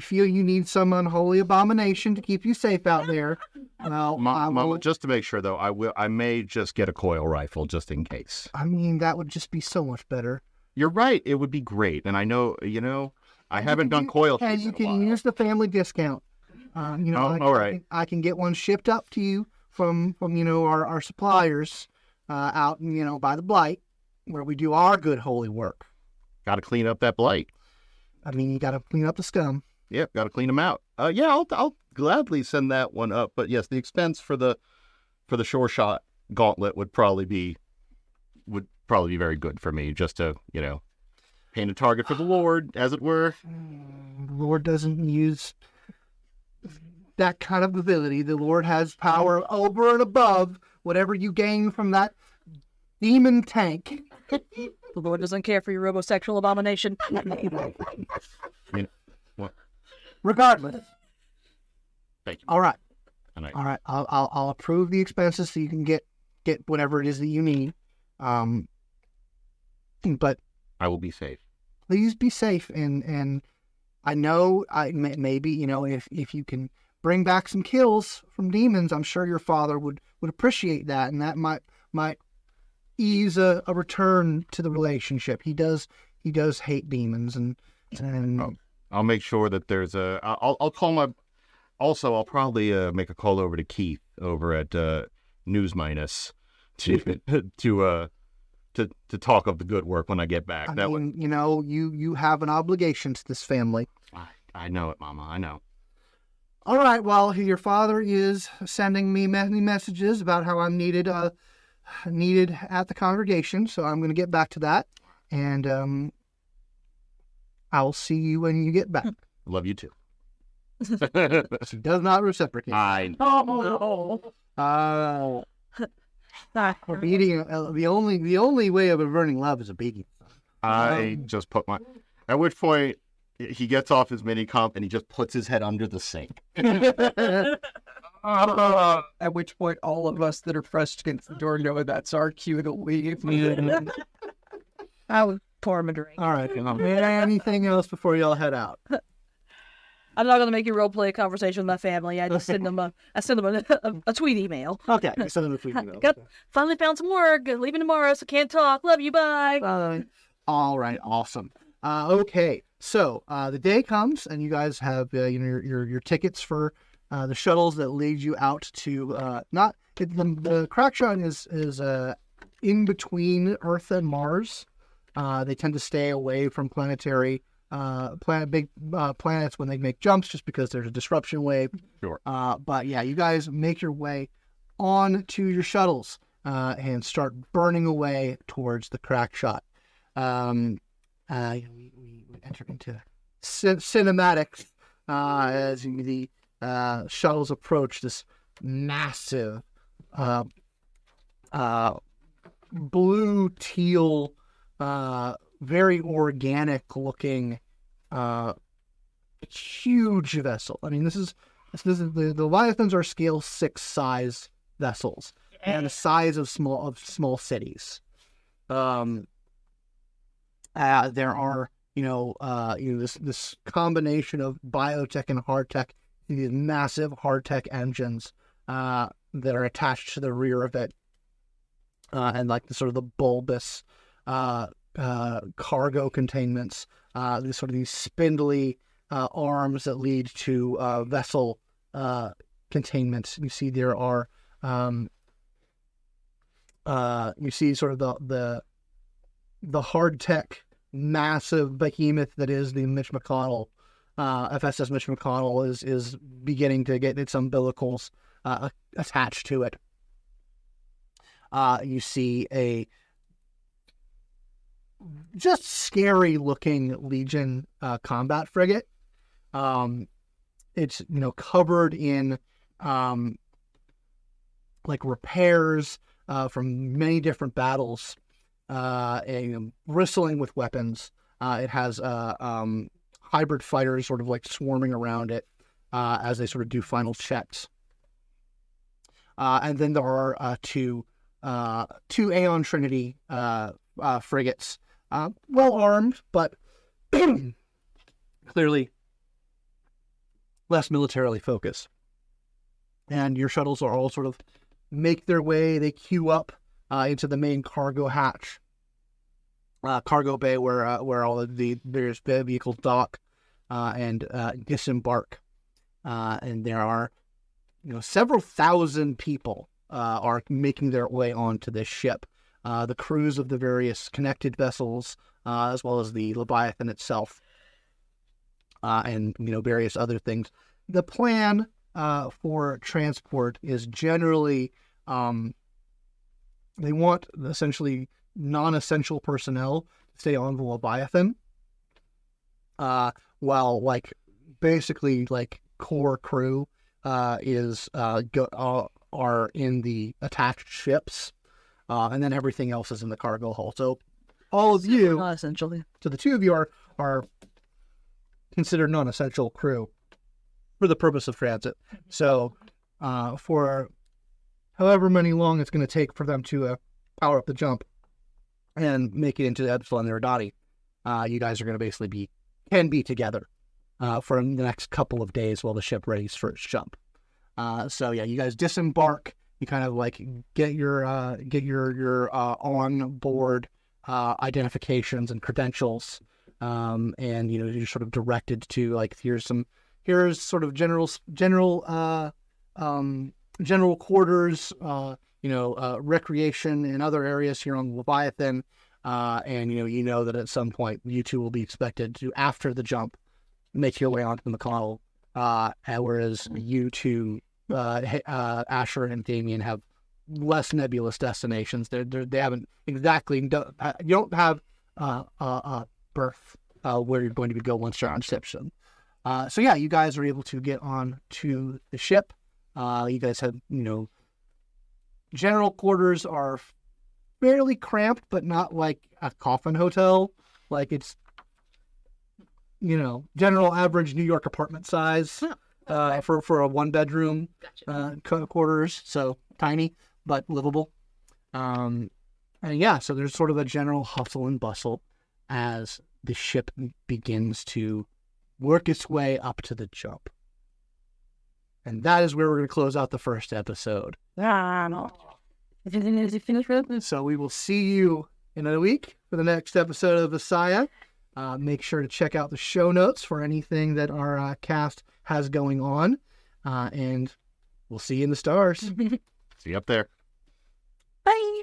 feel you need some unholy abomination to keep you safe out there, well, Mama, just to make sure though, I may just get a coil rifle just in case. I mean, that would just be so much better. You're right. It would be great. And I know, I haven't done coil. And you can use the family discount. All right. I can get one shipped up to you from our suppliers out by the Blight, where we do our good holy work. Got to clean up that blight. I mean, you got to clean up the scum. Yep, got to clean them out. I'll gladly send that one up. But yes, the expense for the sure shot gauntlet would probably be very good for me, just to paint a target for the Lord, as it were. The Lord doesn't use that kind of ability. The Lord has power over and above whatever you gain from that demon tank. The Lord doesn't care for your robosexual abomination. Regardless. Thank you. All right. All right. I'll approve the expenses so you can get whatever it is that you need. But I will be safe. Please be safe, and I know maybe if you can bring back some kills from demons, I'm sure your father would appreciate that, and that might ease a return to the relationship. He does hate demons, and I'll make sure that there's I'll call my. Also, I'll probably make a call over to Keith over at News Minus to talk of the good work when I get back. You have an obligation to this family. I know it, Mama. I know. All right. Well, your father is sending me many messages about how I'm needed at the congregation, so I'm going to get back to that. And I'll see you when you get back. Love you too. She does not reciprocate. Oh, Beating the only way of averting love is a beating. I just put my. At which point, he gets off his mini comp and he just puts his head under the sink. At which point, all of us that are pressed against the door know that's our cue to leave. I would pour him a drink. All right. Anything else before y'all head out? I'm not gonna make you role play a conversation with my family. I just send them a tweet email. Okay. Send them a tweet email. Finally found some work. Leaving tomorrow, so can't talk. Love you. Bye. All right. Awesome. Okay. So the day comes, and you guys have your tickets for the shuttles that lead you out to the crack shot is in between Earth and Mars. They tend to stay away from planetary planets when they make jumps, just because there's a disruption wave. Sure. But yeah, you guys make your way on to your shuttles and start burning away towards the crack shot. We enter into cinematics as the shuttles approach this massive blue teal, very organic looking, huge vessel. I mean, this is the Leviathans are scale 6 size vessels and the size of small cities. There are this combination of biotech and hardtech, these massive hardtech engines that are attached to the rear of it, and like the sort of the bulbous cargo containments, these spindly arms that lead to vessel containment. You see there are you see sort of the hardtech massive behemoth that is the Mitch McConnell. FSS Mitch McConnell is beginning to get its umbilicals attached to it. You see a just scary looking Legion combat frigate. It's covered in like repairs from many different battles, and bristling with weapons. It has hybrid fighters sort of like swarming around it as they sort of do final checks. And then there are two Aeon Trinity frigates, well armed, but clearly less militarily focused. And your shuttles are all sort of make their way. They queue up into the main cargo hatch, cargo bay, where all of the various vehicles dock and disembark. And there are several thousand people are making their way onto this ship. The crews of the various connected vessels, as well as the Leviathan itself, and various other things. The plan for transport is generally they want essentially non-essential personnel to stay on the Leviathan, while basically core crew are in the attached ships, and then everything else is in the cargo hull. So all of you, Not essentially. so the two of you are considered non-essential crew for the purpose of transit. So for however many long it's going to take for them to power up the jump and make it into the Epsilon Iridani, you guys are going to basically can be together for the next couple of days while the ship readies for its jump. So yeah, you guys disembark. You kind of get your on board identifications and credentials, and you're sort of directed to here's sort of general quarters, recreation and other areas here on Leviathan, and that at some point you two will be expected to, after the jump, make your way onto the McConnell, whereas you two, Asher and Damian, have less nebulous destinations. They haven't exactly. You don't have a berth where you're going to go once you're on Inception. So yeah, you guys are able to get on to the ship. You guys have, general quarters are fairly cramped, but not like a coffin hotel. Like it's, general average New York apartment size for a one-bedroom quarters. So tiny, but livable. And yeah, so there's sort of a general hustle and bustle as the ship begins to work its way up to the jump. And that is where we're going to close out the first episode. No. So we will see you in a week for the next episode of ASIYAH. Make sure to check out the show notes for anything that our cast has going on. And we'll see you in the stars. See you up there. Bye.